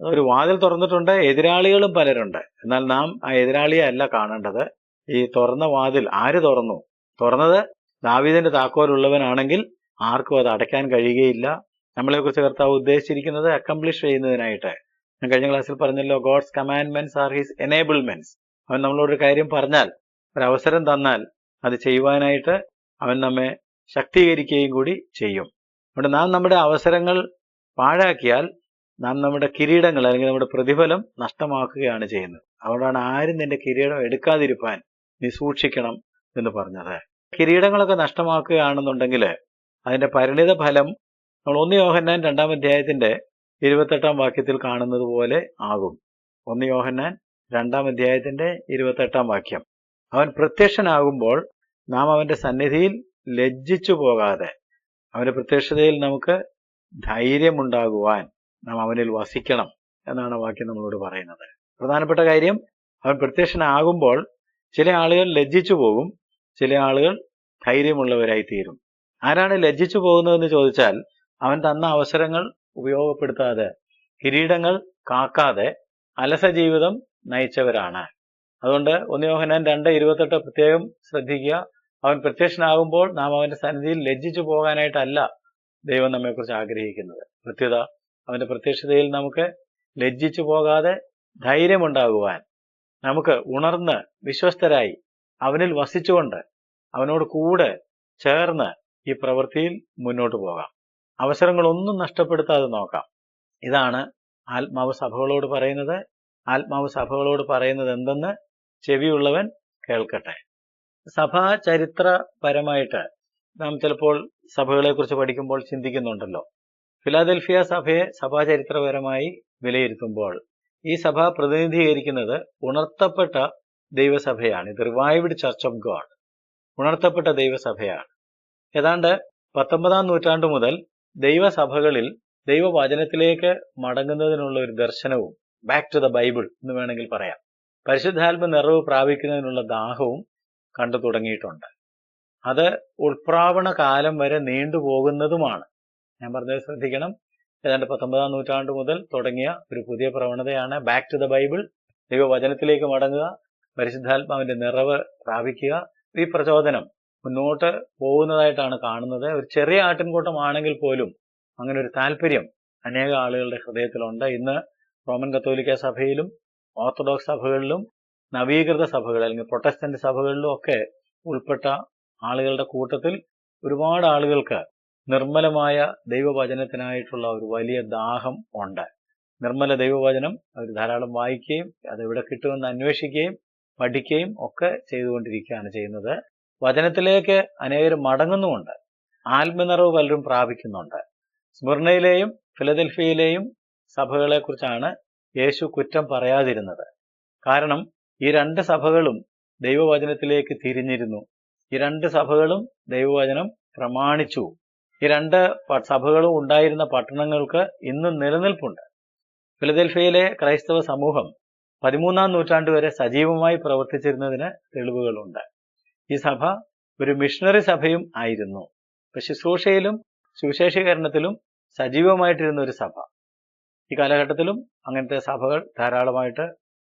ഒരു വാതിൽ തുറന്നിട്ടുണ്ട്, എതിരാളികളും പലരുണ്ട്. എന്നാൽ നാം ആ എതിരാളിയെ അല്ല കാണേണ്ടത്. ഈ തുറന്ന വാതിൽ ആര് തുറന്നു? തുറന്നത് ദാവീദിന്റെ താക്കോലുള്ളവനാണെങ്കിൽ ആർക്കും അത് അടയ്ക്കാൻ കഴിയുകയില്ല. നമ്മളെക്കുറിച്ച് കർത്താവ് ഉദ്ദേശിച്ചിരിക്കുന്നത് അക്കംപ്ലിഷ് ചെയ്യുന്നതിനായിട്ട്. ഞാൻ കഴിഞ്ഞ ക്ലാസ്സിൽ പറഞ്ഞല്ലോ, ഗോഡ്സ് കമാൻഡ്മെന്റ്സ് ആർ ഹിസ് എനേബിൾമെന്റ്സ്. അവൻ നമ്മളോടൊരു കാര്യം പറഞ്ഞാൽ, ഒരവസരം തന്നാൽ അത് ചെയ്യുവാനായിട്ട് അവൻ നമ്മെ ശക്തീകരിക്കുകയും കൂടി ചെയ്യും. അതുകൊണ്ട് നാം നമ്മുടെ അവസരങ്ങൾ പാഴാക്കിയാൽ നാം നമ്മുടെ കിരീടങ്ങൾ അല്ലെങ്കിൽ നമ്മുടെ പ്രതിഫലം നഷ്ടമാക്കുകയാണ് ചെയ്യുന്നത്. അതുകൊണ്ടാണ് ആരും നിന്റെ കിരീടം എടുക്കാതിരിപ്പാൻ നീ സൂക്ഷിക്കണം എന്ന് പറഞ്ഞത്. കിരീടങ്ങളൊക്കെ നഷ്ടമാക്കുകയാണെന്നുണ്ടെങ്കിൽ അതിന്റെ പരിണിത ഫലം നമ്മൾ 1 യോഹന്നാൻ 2-ാം അധ്യായത്തിന്റെ 28-ാം വാക്യത്തിൽ കാണുന്നത് പോലെ ആകും. 1 യോഹന്നാൻ 2-ാം അധ്യായത്തിന്റെ 28-ാം വാക്യം, അവൻ പ്രത്യക്ഷനാകുമ്പോൾ നാം അവന്റെ സന്നിധിയിൽ ലജ്ജിച്ചു പോകാതെ, അവന്റെ പ്രത്യക്ഷതയിൽ നമുക്ക് ധൈര്യമുണ്ടാകുവാൻ നാം അവനിൽ വസിക്കണം എന്നാണ് വാക്യം നമ്മളോട് പറയുന്നത്. പ്രധാനപ്പെട്ട കാര്യം, അവൻ പ്രത്യക്ഷനാകുമ്പോൾ ചില ആളുകൾ ലജ്ജിച്ചു പോകും, ചില ആളുകൾ ധൈര്യമുള്ളവരായി തീരും. ആരാണ് ലജ്ജിച്ചു പോകുന്നതെന്ന് ചോദിച്ചാൽ, അവൻ തന്ന അവസരങ്ങൾ ഉപയോഗപ്പെടുത്താതെ, കിരീടങ്ങൾ കാക്കാതെ അലസ ജീവിതം നയിച്ചവരാണ്. അതുകൊണ്ട് 1 യോഹന്നാൻ 2:28 പ്രത്യേകം ശ്രദ്ധിക്കുക. അവൻ പ്രത്യക്ഷനാകുമ്പോൾ നാം അവന്റെ സന്നിധിയിൽ ലജ്ജിച്ചു പോകാനായിട്ടല്ല ദൈവം നമ്മെക്കുറിച്ച് ആഗ്രഹിക്കുന്നത്. പ്രത്യുത അവന്റെ പ്രത്യക്ഷതയിൽ നമുക്ക് ലജ്ജിച്ചു പോകാതെ ധൈര്യമുണ്ടാകുവാൻ, നമുക്ക് ഉണർന്ന് വിശ്വസ്തരായി അവനിൽ വസിച്ചുകൊണ്ട് അവനോട് കൂടെ ചേർന്ന് ഈ പ്രവൃത്തിയിൽ മുന്നോട്ട് പോകാം. അവസരങ്ങളൊന്നും നഷ്ടപ്പെടുത്താതെ നോക്കാം. ഇതാണ് ആത്മാവ് സഭകളോട് പറയുന്നത്. ആത്മാവ് സഭകളോട് പറയുന്നത് എന്തെന്ന് ചെവിയുള്ളവൻ കേൾക്കട്ടെ. സഭാ ചരിത്രപരമായിട്ട് നാം ചിലപ്പോൾ സഭകളെ കുറിച്ച് പഠിക്കുമ്പോൾ ചിന്തിക്കുന്നുണ്ടല്ലോ. ഫിലാദൽഫിയ സഭയെ സഭാചരിത്രപരമായി വിലയിരുത്തുമ്പോൾ ഈ സഭ പ്രതിനിധീകരിക്കുന്നത് ഉണർത്തപ്പെട്ട ദൈവസഭയാണ്. ഇത് റിവൈവ്ഡ് ചർച്ച് ഓഫ് ഗോഡ്. ഉണർത്തപ്പെട്ട ദൈവസഭയാണ്. ഏതാണ്ട് 19-ാം നൂറ്റാണ്ട് മുതൽ ദൈവസഭകളിൽ ദൈവവചനത്തിലേക്ക് മടങ്ങുന്നതിനുള്ള ഒരു ദർശനവും, ബാക്ക് ടു ദ ബൈബിൾ എന്ന് വേണമെങ്കിൽ പറയാം, പരിശുദ്ധാത്മ നിറവ് പ്രാപിക്കുന്നതിനുള്ള ദാഹവും കണ്ടു തുടങ്ങിയിട്ടുണ്ട്. അത് ഉൾപ്രാവണ കാലം വരെ നീണ്ടുപോകുന്നതുമാണ്. ഞാൻ പറഞ്ഞത് ശ്രദ്ധിക്കണം. ഏതാണ്ട് 19-ാം നൂറ്റാണ്ട് മുതൽ തുടങ്ങിയ ഒരു പുതിയ പ്രവണതയാണ് ബാക്ക് ടു ദ ബൈബിൾ. ദൈവവചനത്തിലേക്ക് മടങ്ങുക, പരിശുദ്ധാത്മാവിന്റെ നിറവ് പ്രാപിക്കുക. ഈ പ്രചോദനം മുന്നോട്ട് പോകുന്നതായിട്ടാണ് കാണുന്നത്. ഒരു ചെറിയ ആട്ടിൻകൂട്ടമാണെങ്കിൽ പോലും അങ്ങനെ ഒരു താല്പര്യം അനേക ആളുകളുടെ ഹൃദയത്തിലുണ്ട്. ഇന്ന് റോമൻ കത്തോലിക്ക സഭയിലും ഓർത്തഡോക്സ് സഭകളിലും നവീകൃത സഭകൾ അല്ലെങ്കിൽ പ്രൊട്ടസ്റ്റന്റ് സഭകളിലും ഒക്കെ ഉൾപ്പെട്ട ആളുകളുടെ കൂട്ടത്തിൽ ഒരുപാട് ആളുകൾക്ക് നിർമ്മലമായ ദൈവവചനത്തിനായിട്ടുള്ള ഒരു വലിയ ദാഹം ഉണ്ട്. നിർമ്മല ദൈവവചനം അവർ ധാരാളം വായിക്കുകയും അതെവിടെ കിട്ടുമെന്ന് അന്വേഷിക്കുകയും പഠിക്കുകയും ഒക്കെ ചെയ്തുകൊണ്ടിരിക്കുകയാണ് ചെയ്യുന്നത്. വചനത്തിലേക്ക് അനേകരും മടങ്ങുന്നുമുണ്ട്. ആത്മനിറവ് പലരും പ്രാപിക്കുന്നുണ്ട്. സ്മിർനയിലെയും ഫിലദൽഫിയയിലെയും സഭകളെ കുറിച്ചാണ് യേശു കുറ്റം പറയാതിരുന്നത്. കാരണം ഈ രണ്ട് സഭകളും ദൈവവചനത്തിലേക്ക് തിരിഞ്ഞിരുന്നു. ഈ രണ്ട് സഭകളും ദൈവവചനം പ്രമാണിച്ചു. ഈ രണ്ട് സഭകളും ഉണ്ടായിരുന്ന പട്ടണങ്ങൾക്ക് ഇന്നും നിലനിൽപ്പുണ്ട്. ഫിലദൽഫിയയിലെ ക്രൈസ്തവ സമൂഹം 13-ാം നൂറ്റാണ്ട് വരെ സജീവമായി പ്രവർത്തിച്ചിരുന്നതിന് തെളിവുകളുണ്ട്. ഈ സഭ ഒരു മിഷണറി സഭയും ആയിരുന്നു. ശുശ്രൂഷയിലും സുവിശേഷീകരണത്തിലും സജീവമായിട്ടിരുന്ന ഒരു സഭ. ഈ കാലഘട്ടത്തിലും അങ്ങനത്തെ സഭകൾ ധാരാളമായിട്ട്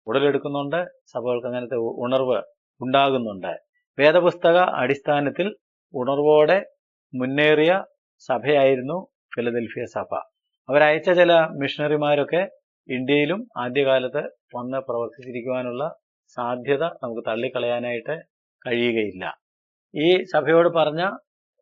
ഉടലെടുക്കുന്നുണ്ട്. സഭകൾക്ക് അങ്ങനത്തെ ഉണർവ് ഉണ്ടാകുന്നുണ്ട്. വേദപുസ്തക അടിസ്ഥാനത്തിൽ ഉണർവോടെ മുന്നേറിയ സഭയായിരുന്നു ഫിലദൽഫിയ സഭ. അവരയച്ച ചില മിഷണറിമാരൊക്കെ ഇന്ത്യയിലും ആദ്യകാലത്ത് വന്ന് പ്രവർത്തിച്ചിരിക്കുവാനുള്ള സാധ്യത നമുക്ക് തള്ളിക്കളയാനായിട്ട് കഴിയുകയില്ല. ഈ സഭയോട് പറഞ്ഞ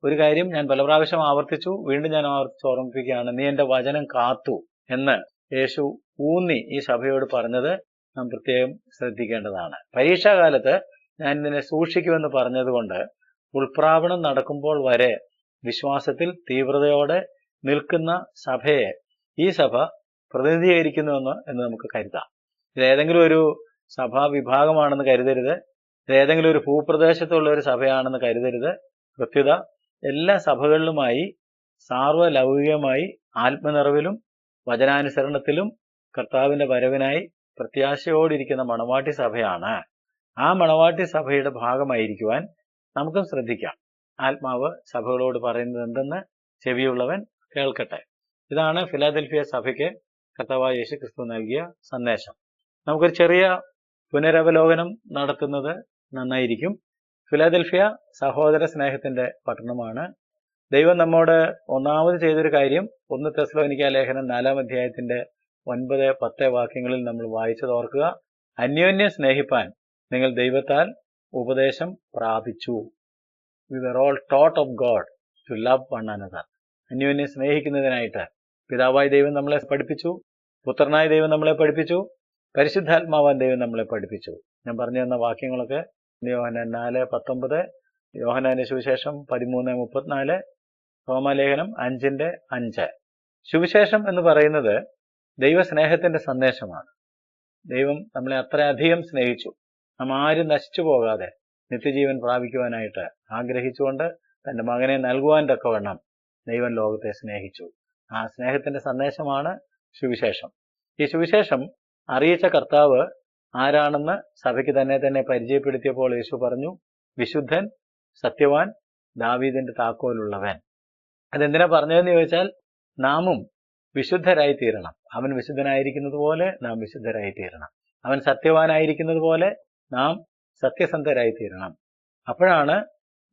ഒരു കാര്യം ഞാൻ പല പ്രാവശ്യം ആവർത്തിച്ചു, വീണ്ടും ഞാൻ ഓർമ്മിപ്പിക്കുകയാണ്. നീ എന്റെ വചനം കാത്തു എന്ന് യേശു ഊന്നി ഈ സഭയോട് പറഞ്ഞത് നാം പ്രത്യേകം ശ്രദ്ധിക്കേണ്ടതാണ്. പരീക്ഷാകാലത്ത് ഞാൻ ഇതിനെ സൂക്ഷിക്കുമെന്ന് പറഞ്ഞതുകൊണ്ട് ഉൾപ്രാവണം നടക്കുമ്പോൾ വരെ വിശ്വാസത്തിൽ തീവ്രതയോടെ നിൽക്കുന്ന സഭയെ ഈ സഭ പ്രതിനിധീകരിക്കുന്നുവെന്ന് നമുക്ക് കരുതാം. ഇതേതെങ്കിലും ഒരു സഭാ വിഭാഗമാണെന്ന് കരുതരുത്. ഇതേതെങ്കിലും ഒരു ഭൂപ്രദേശത്തുള്ള ഒരു സഭയാണെന്ന് കരുതരുത്. പ്രത്യുത എല്ലാ സഭകളിലുമായി സാർവലൗകികമായി ആത്മനിറവിലും വചനാനുസരണത്തിലും കർത്താവിന്റെ വരവിനായി പ്രത്യാശയോടിരിക്കുന്ന മണവാട്ടി സഭയാണ്. ആ മണവാട്ടി സഭയുടെ ഭാഗമായിരിക്കുവാൻ നമുക്കും ശ്രദ്ധിക്കാം. ആത്മാവ് സഭകളോട് പറയുന്നത് എന്തെന്ന് ചെവിയുള്ളവൻ കേൾക്കട്ടെ. ഇതാണ് ഫിലാദൽഫിയ സഭയ്ക്ക് കർത്താവായ യേശു ക്രിസ്തു നൽകിയ സന്ദേശം. നമുക്കൊരു ചെറിയ പുനരവലോകനം നടത്തുന്നത് നന്നായിരിക്കും. ഫിലാദൽഫിയ സഹോദര സ്നേഹത്തിന്റെ പട്ടണമാണ്. ദൈവം നമ്മോട് ഒന്നാമത് ചെയ്തൊരു കാര്യം 1 തെസ്സലോനിക്ക ലേഖനം 4-ാം അധ്യായത്തിന്റെ 9-10 വാക്യങ്ങളിൽ നമ്മൾ വായിച്ചത് ഓർക്കുക. അന്യോന്യം സ്നേഹിപ്പാൻ നിങ്ങൾ ദൈവത്താൽ ഉപദേശം പ്രാപിച്ചു. We were all taught of God to love one another. അന്യോന്യം സ്നേഹിക്കുന്നതിനായിട്ട് പിതാവായ ദൈവം നമ്മളെ പഠിപ്പിച്ചു, പുത്രനായ ദൈവം നമ്മളെ പഠിപ്പിച്ചു, പരിശുദ്ധാത്മാവാൻ ദൈവം നമ്മളെ പഠിപ്പിച്ചു. ഞാൻ പറഞ്ഞു തന്ന വാക്യങ്ങളൊക്കെ യോഹന്നാൻ 4:19, യോഹന്നാന്റെ സുവിശേഷം 13:34, റോമാലേഖനം 5:5. സുവിശേഷം എന്ന് പറയുന്നത് ദൈവസ്നേഹത്തിന്റെ സന്ദേശമാണ്. ദൈവം നമ്മളെ അത്രയധികം സ്നേഹിച്ചു. നാം ആരും നശിച്ചു പോകാതെ നിത്യജീവൻ പ്രാപിക്കുവാനായിട്ട് ആഗ്രഹിച്ചുകൊണ്ട് തന്റെ മകനെ നൽകുവാൻ തക്കവണ്ണം ദൈവം ലോകത്തെ സ്നേഹിച്ചു. ആ സ്നേഹത്തിന്റെ സന്ദേശമാണ് സുവിശേഷം. ഈ സുവിശേഷം അറിയിച്ച കർത്താവ് ആരാണെന്ന് സഭയ്ക്ക് തന്നെ പരിചയപ്പെടുത്തിയപ്പോൾ യേശു പറഞ്ഞു, വിശുദ്ധൻ, സത്യവാൻ, ദാവീദിന്റെ താക്കോലുള്ളവൻ. അതെന്തിനാ പറഞ്ഞതെന്ന് ചോദിച്ചാൽ, നാമും വിശുദ്ധരായി തീരണം. അവൻ വിശുദ്ധനായിരിക്കുന്നത് പോലെ നാം വിശുദ്ധരായി തീരണം. അവൻ സത്യവാനായിരിക്കുന്നത് പോലെ നാം സത്യസന്ധരായി തീരണം. അപ്പോഴാണ്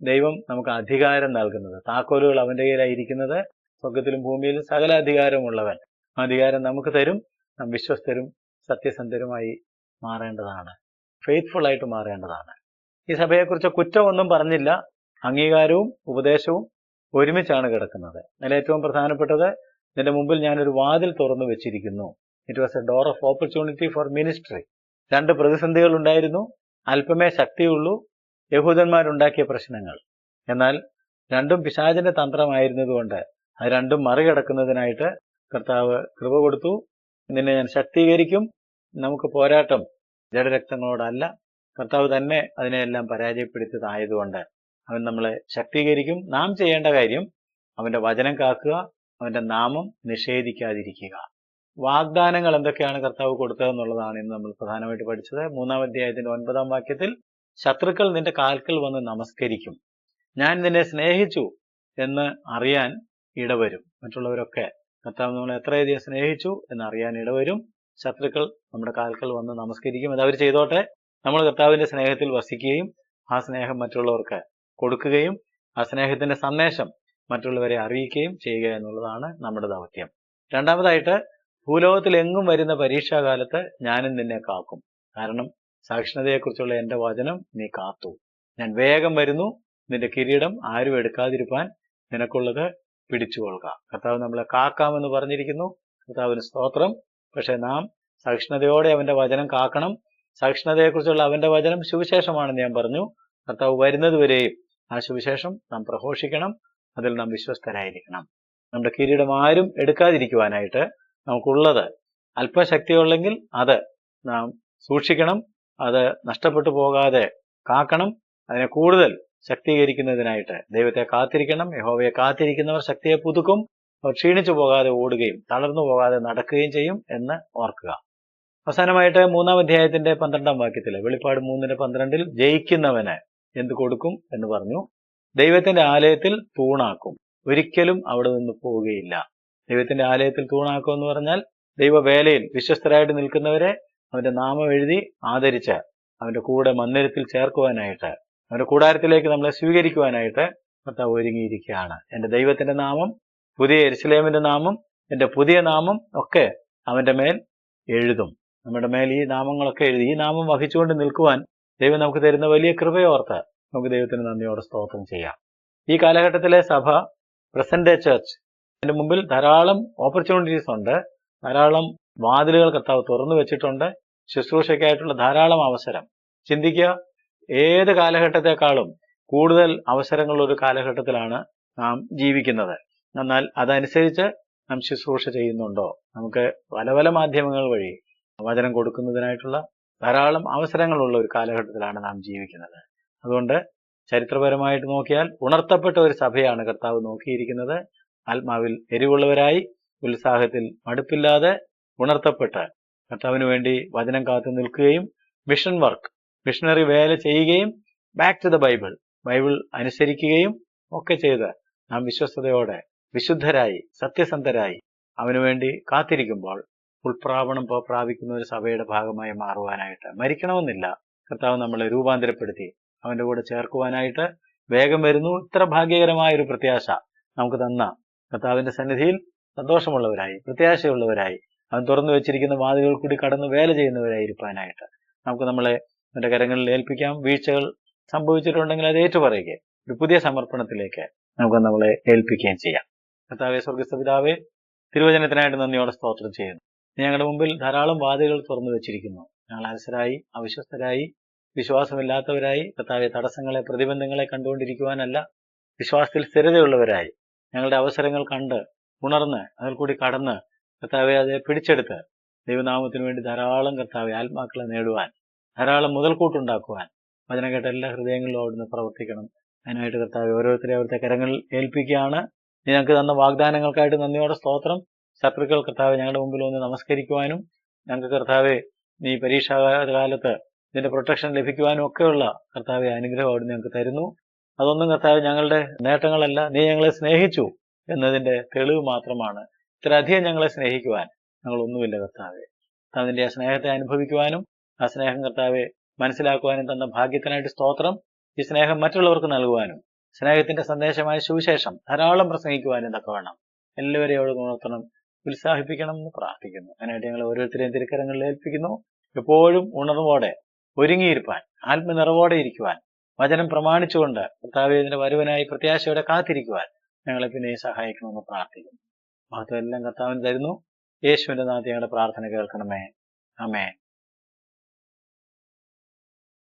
ദൈവം നമുക്ക് അധികാരം നൽകുന്നത്. താക്കോലുകൾ അവന്റെ കയ്യിലായിരിക്കുന്നത്. സ്വർഗത്തിലും ഭൂമിയിലും സകല അധികാരമുള്ളവൻ അധികാരം നമുക്ക് തരും. നാം വിശ്വസ്തരും സത്യസന്ധരുമായി മാറേണ്ടതാണ്. ഫെയ്ത്ത്ഫുൾ ആയിട്ട് മാറേണ്ടതാണ്. ഈ സഭയെക്കുറിച്ച് കുറ്റമൊന്നും പറഞ്ഞില്ല. അംഗീകാരവും ഉപദേശവും ഒരുമിച്ചാണ് കിടക്കുന്നത്. അതിൽ ഏറ്റവും പ്രധാനപ്പെട്ടത്, ഇതിന്റെ മുമ്പിൽ ഞാനൊരു വാതിൽ തുറന്നു വെച്ചിരിക്കുന്നു. It was A door of opportunity for ministry. 2 പ്രതിസന്ധികൾ ഉണ്ടായിരുന്നു. അല്പമേ ശക്തിയുള്ളൂ, യഹൂദന്മാരുണ്ടാക്കിയ പ്രശ്നങ്ങൾ. എന്നാൽ രണ്ടും പിശാചിന്റെ തന്ത്രമായിരുന്നതുകൊണ്ട് അത് രണ്ടും മറികടക്കുന്നതിനായിട്ട് കർത്താവ് കൃപ കൊടുത്തു. നിന്നെ ഞാൻ ശക്തീകരിക്കും. നമുക്ക് പോരാട്ടം ജഡരക്തങ്ങളോടല്ല, കർത്താവ് തന്നെ അതിനെയെല്ലാം പരാജയപ്പെടുത്തിയതായതുകൊണ്ട് അവൻ നമ്മളെ ശക്തീകരിക്കും. നാം ചെയ്യേണ്ട കാര്യം അവന്റെ വചനം കാക്കുക, അവന്റെ നാമം നിഷേധിക്കാതിരിക്കുക. വാഗ്ദാനങ്ങൾ എന്തൊക്കെയാണ് കർത്താവ് കൊടുത്തതെന്നുള്ളതാണ് ഇന്ന് നമ്മൾ പ്രധാനമായിട്ട് പഠിച്ചത്. 3-ാം അധ്യായത്തിന്റെ 9-ാം വാക്യത്തിൽ ശത്രുക്കൾ നിന്റെ കാൽക്കൽ വന്ന് നമസ്കരിക്കും, ഞാൻ നിന്നെ സ്നേഹിച്ചു എന്ന് അറിയാൻ ഇടവരും. മറ്റുള്ളവരൊക്കെ കർത്താവ് നമ്മളെ എത്രയധികം സ്നേഹിച്ചു എന്ന് അറിയാൻ ഇടവരും. ശത്രുക്കൾ നമ്മുടെ കാൽക്കൽ വന്ന് നമസ്കരിക്കും. അത് അവർ ചെയ്തോട്ടെ. നമ്മൾ കർത്താവിന്റെ സ്നേഹത്തിൽ വസിക്കുകയും ആ സ്നേഹം മറ്റുള്ളവർക്ക് കൊടുക്കുകയും ആ സ്നേഹത്തിന്റെ സന്ദേശം മറ്റുള്ളവരെ അറിയിക്കുകയും ചെയ്യുക എന്നുള്ളതാണ് നമ്മുടെ ദൗത്യം. രണ്ടാമതായിട്ട്, ഭൂലോകത്തിൽ എങ്ങും വരുന്ന പരീക്ഷാകാലത്ത് ഞാനും നിന്നെ കാക്കും. കാരണം സാക്ഷരതയെക്കുറിച്ചുള്ള എന്റെ വചനം നീ കാത്തു. ഞാൻ വേഗം വരുന്നു, നിന്റെ കിരീടം ആരും എടുക്കാതിരിപ്പാൻ നിനക്കുള്ളത് പിടിച്ചുകൊള്ളുക. കർത്താവ് നമ്മളെ കാക്കാമെന്ന് പറഞ്ഞിരിക്കുന്നു. കർത്താവിന് സ്തോത്രം. പക്ഷെ നാം സഹിഷ്ണുതയോടെ അവന്റെ വചനം കാക്കണം. സഹിഷ്ണുതയെക്കുറിച്ചുള്ള അവന്റെ വചനം സുവിശേഷമാണെന്ന് ഞാൻ പറഞ്ഞു. കർത്താവ് വരുന്നത് വരെയും ആ സുവിശേഷം നാം പ്രഘോഷിക്കണം. അതിൽ നാം വിശ്വസ്തരായിരിക്കണം. നമ്മുടെ കിരീടം ആരും എടുക്കാതിരിക്കുവാനായിട്ട് നമുക്കുള്ളത് അല്പശക്തിയുള്ളെങ്കിൽ അത് നാം സൂക്ഷിക്കണം. അത് നഷ്ടപ്പെട്ടു പോകാതെ കാക്കണം. അതിനെ കൂടുതൽ ശക്തീകരിക്കുന്നതിനായിട്ട് ദൈവത്തെ കാത്തിരിക്കണം. യഹോവയെ കാത്തിരിക്കുന്നവർ ശക്തിയെ പുതുക്കും. അവർ ക്ഷീണിച്ചു പോകാതെ ഓടുകയും തളർന്നു പോകാതെ നടക്കുകയും ചെയ്യും എന്ന് ഓർക്കുക. അവസാനമായിട്ട് 3-ാം അധ്യായത്തിന്റെ 12-ാം വാക്യത്തില് വെളിപ്പാട് 3:12 ജയിക്കുന്നവന് എന്ത് കൊടുക്കും എന്ന് പറഞ്ഞു. ദൈവത്തിന്റെ ആലയത്തിൽ തൂണാക്കും, ഒരിക്കലും അവിടെ നിന്ന് പോവുകയില്ല. ദൈവത്തിന്റെ ആലയത്തിൽ തൂണാക്കും എന്ന് പറഞ്ഞാൽ ദൈവവേലയിൽ വിശ്വസ്തരായിട്ട് നിൽക്കുന്നവരെ അവന്റെ നാമം എഴുതി ആദരിച്ച് അവന്റെ കൂടെ മന്ദിരത്തിൽ ചേർക്കുവാനായിട്ട്, അവന്റെ കൂടാരത്തിലേക്ക് നമ്മളെ സ്വീകരിക്കുവാനായിട്ട് കർത്താവ് ഒരുങ്ങിയിരിക്കുകയാണ്. എന്റെ ദൈവത്തിന്റെ നാമം, പുതിയ യെരുശലേമിന്റെ നാമം, എന്റെ പുതിയ നാമം ഒക്കെ അവന്റെ മേൽ എഴുതും. നമ്മുടെ മേൽ ഈ നാമങ്ങളൊക്കെ എഴുതി ഈ നാമം വഹിച്ചുകൊണ്ട് നിൽക്കുവാൻ ദൈവം നമുക്ക് തരുന്ന വലിയ കൃപയോർത്ത് നമുക്ക് ദൈവത്തിന് നന്ദിയോടെ സ്തോത്രം ചെയ്യാം. ഈ കാലഘട്ടത്തിലെ സഭ, പ്രസന്റ് ഡേ ചർച്ച്, അതിന്റെ മുമ്പിൽ ധാരാളം ഓപ്പർച്യൂണിറ്റീസ് ഉണ്ട്. ധാരാളം വാതിലുകൾ കർത്താവ് തുറന്നു വെച്ചിട്ടുണ്ട്. ശുശ്രൂഷയ്ക്കായിട്ടുള്ള ധാരാളം അവസരം. ചിന്തിക്കുക, ഏത് കാലഘട്ടത്തെക്കാളും കൂടുതൽ അവസരങ്ങളുള്ള ഒരു കാലഘട്ടത്തിലാണ് നാം ജീവിക്കുന്നത്. എന്നാൽ അതനുസരിച്ച് നാം ശുശ്രൂഷ ചെയ്യുന്നുണ്ടോ? നമുക്ക് പല പല മാധ്യമങ്ങൾ വഴി വചനം കൊടുക്കുന്നതിനായിട്ടുള്ള ധാരാളം അവസരങ്ങളുള്ള ഒരു കാലഘട്ടത്തിലാണ് നാം ജീവിക്കുന്നത്. അതുകൊണ്ട് ചരിത്രപരമായിട്ട് നോക്കിയാൽ ഉണർത്തപ്പെട്ട ഒരു സഭയാണ് കർത്താവ് നോക്കിയിരിക്കുന്നത്. ആത്മാവിൽ എരിവുള്ളവരായി, ഉത്സാഹത്തിൽ മടുപ്പില്ലാതെ ഉണർത്തപ്പെട്ട് കർത്താവിന് വേണ്ടി വചനം കാത്തു നിൽക്കുകയും മിഷൻ വർക്ക്, മിഷണറി വേല ചെയ്യുകയും ബാക്ക് ടു ദ ബൈബിൾ അനുസരിക്കുകയും ഒക്കെ ചെയ്ത് നാം വിശ്വസ്തയോടെ വിശുദ്ധരായി സത്യസന്ധരായി അവന് വേണ്ടി കാത്തിരിക്കുമ്പോൾ ഉൾപ്രാവണം പ്രാപിക്കുന്ന ഒരു സഭയുടെ ഭാഗമായി മാറുവാനായിട്ട് മരിക്കണമെന്നില്ല. കർത്താവ് നമ്മളെ രൂപാന്തരപ്പെടുത്തി അവന്റെ കൂടെ ചേർക്കുവാനായിട്ട് വേഗം വരുന്നു. ഇത്ര ഭാഗ്യകരമായ ഒരു പ്രത്യാശ നമുക്ക് തന്ന കർത്താവിന്റെ സന്നിധിയിൽ സന്തോഷമുള്ളവരായി, പ്രത്യാശയുള്ളവരായി, അവൻ തുറന്നു വെച്ചിരിക്കുന്ന വാതിലുകൾ കൂടി കടന്ന് വേല ചെയ്യുന്നവരായി ഇരിക്കാനായിട്ട് നമുക്ക് നമ്മളെ അവന്റെ കരങ്ങളിൽ ഏൽപ്പിക്കാം. വീഴ്ചകൾ സംഭവിച്ചിട്ടുണ്ടെങ്കിൽ അത് ഏറ്റുപറയുക, ഒരു പുതിയ സമർപ്പണത്തിലേക്ക് നമുക്ക് നമ്മളെ ഏൽപ്പിക്കുകയും ചെയ്യാം. കർത്താവേ, സ്വർഗ്ഗസ്ഥ പിതാവേ, തിരുവചനത്തിനായിട്ട് നന്ദിയോടെ സ്തോത്രം ചെയ്യുന്നു. ഞങ്ങളുടെ മുമ്പിൽ ധാരാളം വാതിലുകൾ തുറന്നു വെച്ചിരിക്കുന്നു. ഞങ്ങൾ അലസരായി, അവിശ്വസ്തരായി, വിശ്വാസമില്ലാത്തവരായി, കർത്താവെ, തടസ്സങ്ങളെ, പ്രതിബന്ധങ്ങളെ കണ്ടുകൊണ്ടിരിക്കുവാനല്ല, വിശ്വാസത്തിൽ സ്ഥിരതയുള്ളവരായി ഞങ്ങളുടെ അവസരങ്ങൾ കണ്ട് ഉണർന്ന് അതിൽ കൂടി കടന്ന് കർത്താവെ അത് പിടിച്ചെടുത്ത് ദൈവനാമത്തിന് വേണ്ടി ധാരാളം കർത്താവെ ആത്മാക്കളെ നേടുവാൻ, ധാരാളം മുതൽക്കൂട്ടുണ്ടാക്കുവാൻ വചനം കേട്ട എല്ലാ ഹൃദയങ്ങളിലും അവിടുന്ന് പ്രവർത്തിക്കണം. അതിനായിട്ട് കർത്താവെ ഓരോരുത്തരെ അവിടുത്തെ കരങ്ങളിൽ ഏൽപ്പിക്കുകയാണ്. നീ ഞങ്ങൾക്ക് തന്ന വാഗ്ദാനങ്ങൾക്കായിട്ട് നന്ദിയോടെ സ്തോത്രം. ശത്രുക്കൾ കർത്താവെ ഞങ്ങളുടെ മുമ്പിൽ ഒന്ന് നമസ്കരിക്കുവാനും ഞങ്ങൾക്ക് കർത്താവെ നീ പരീക്ഷാകാലത്ത് ഇതിന്റെ പ്രൊട്ടക്ഷൻ ലഭിക്കുവാനും ഒക്കെയുള്ള കർത്താവെ അനുഗ്രഹം അവിടുന്ന് ഞങ്ങൾക്ക് തരുന്നു. അതൊന്നും കർത്താവ് ഞങ്ങളുടെ നേട്ടങ്ങളല്ല, നീ ഞങ്ങളെ സ്നേഹിച്ചു എന്നതിന്റെ തെളിവ് മാത്രമാണ്. ഇത്രയധികം ഞങ്ങളെ സ്നേഹിക്കുവാൻ ഞങ്ങളൊന്നുമില്ല കർത്താവെ. അതിന്റെ ആ സ്നേഹത്തെ അനുഭവിക്കുവാനും ആ സ്നേഹം കർത്താവെ മനസ്സിലാക്കുവാനും തന്ന ഭാഗ്യത്തിനായിട്ട് സ്തോത്രം. ഈ സ്നേഹം മറ്റുള്ളവർക്ക് നൽകുവാനും സ്നേഹത്തിന്റെ സന്ദേശമായ സുവിശേഷം ധാരാളം പ്രസംഗിക്കുവാനും ഇതൊക്കെ വേണം. എല്ലാവരെയും അവിടെ ഉണർത്തണം, ഉത്സാഹിപ്പിക്കണം എന്ന് പ്രാർത്ഥിക്കുന്നു. അതിനായിട്ട് ഞങ്ങൾ ഓരോരുത്തരെയും തിരുക്കരങ്ങളിൽ ഏൽപ്പിക്കുന്നു. എപ്പോഴും ഉണർവോടെ ഒരുങ്ങിയിരിക്കാൻ, ആത്മനിറവോടെ ഇരിക്കുവാൻ, വചനം പ്രമാണിച്ചുകൊണ്ട് കർത്താവെ ഇതിന്റെ വരുവനായി പ്രത്യാശയോടെ കാത്തിരിക്കുവാൻ ഞങ്ങളെ പിന്നെ സഹായിക്കണമെന്ന് പ്രാർത്ഥിക്കുന്നു. മഹത്വം എല്ലാം കർത്താവിന് തരുന്നു. യേശുവിന്റെ നാമത്തിൽ ഞങ്ങളുടെ പ്രാർത്ഥന കേൾക്കണമേ. ആമേൻ.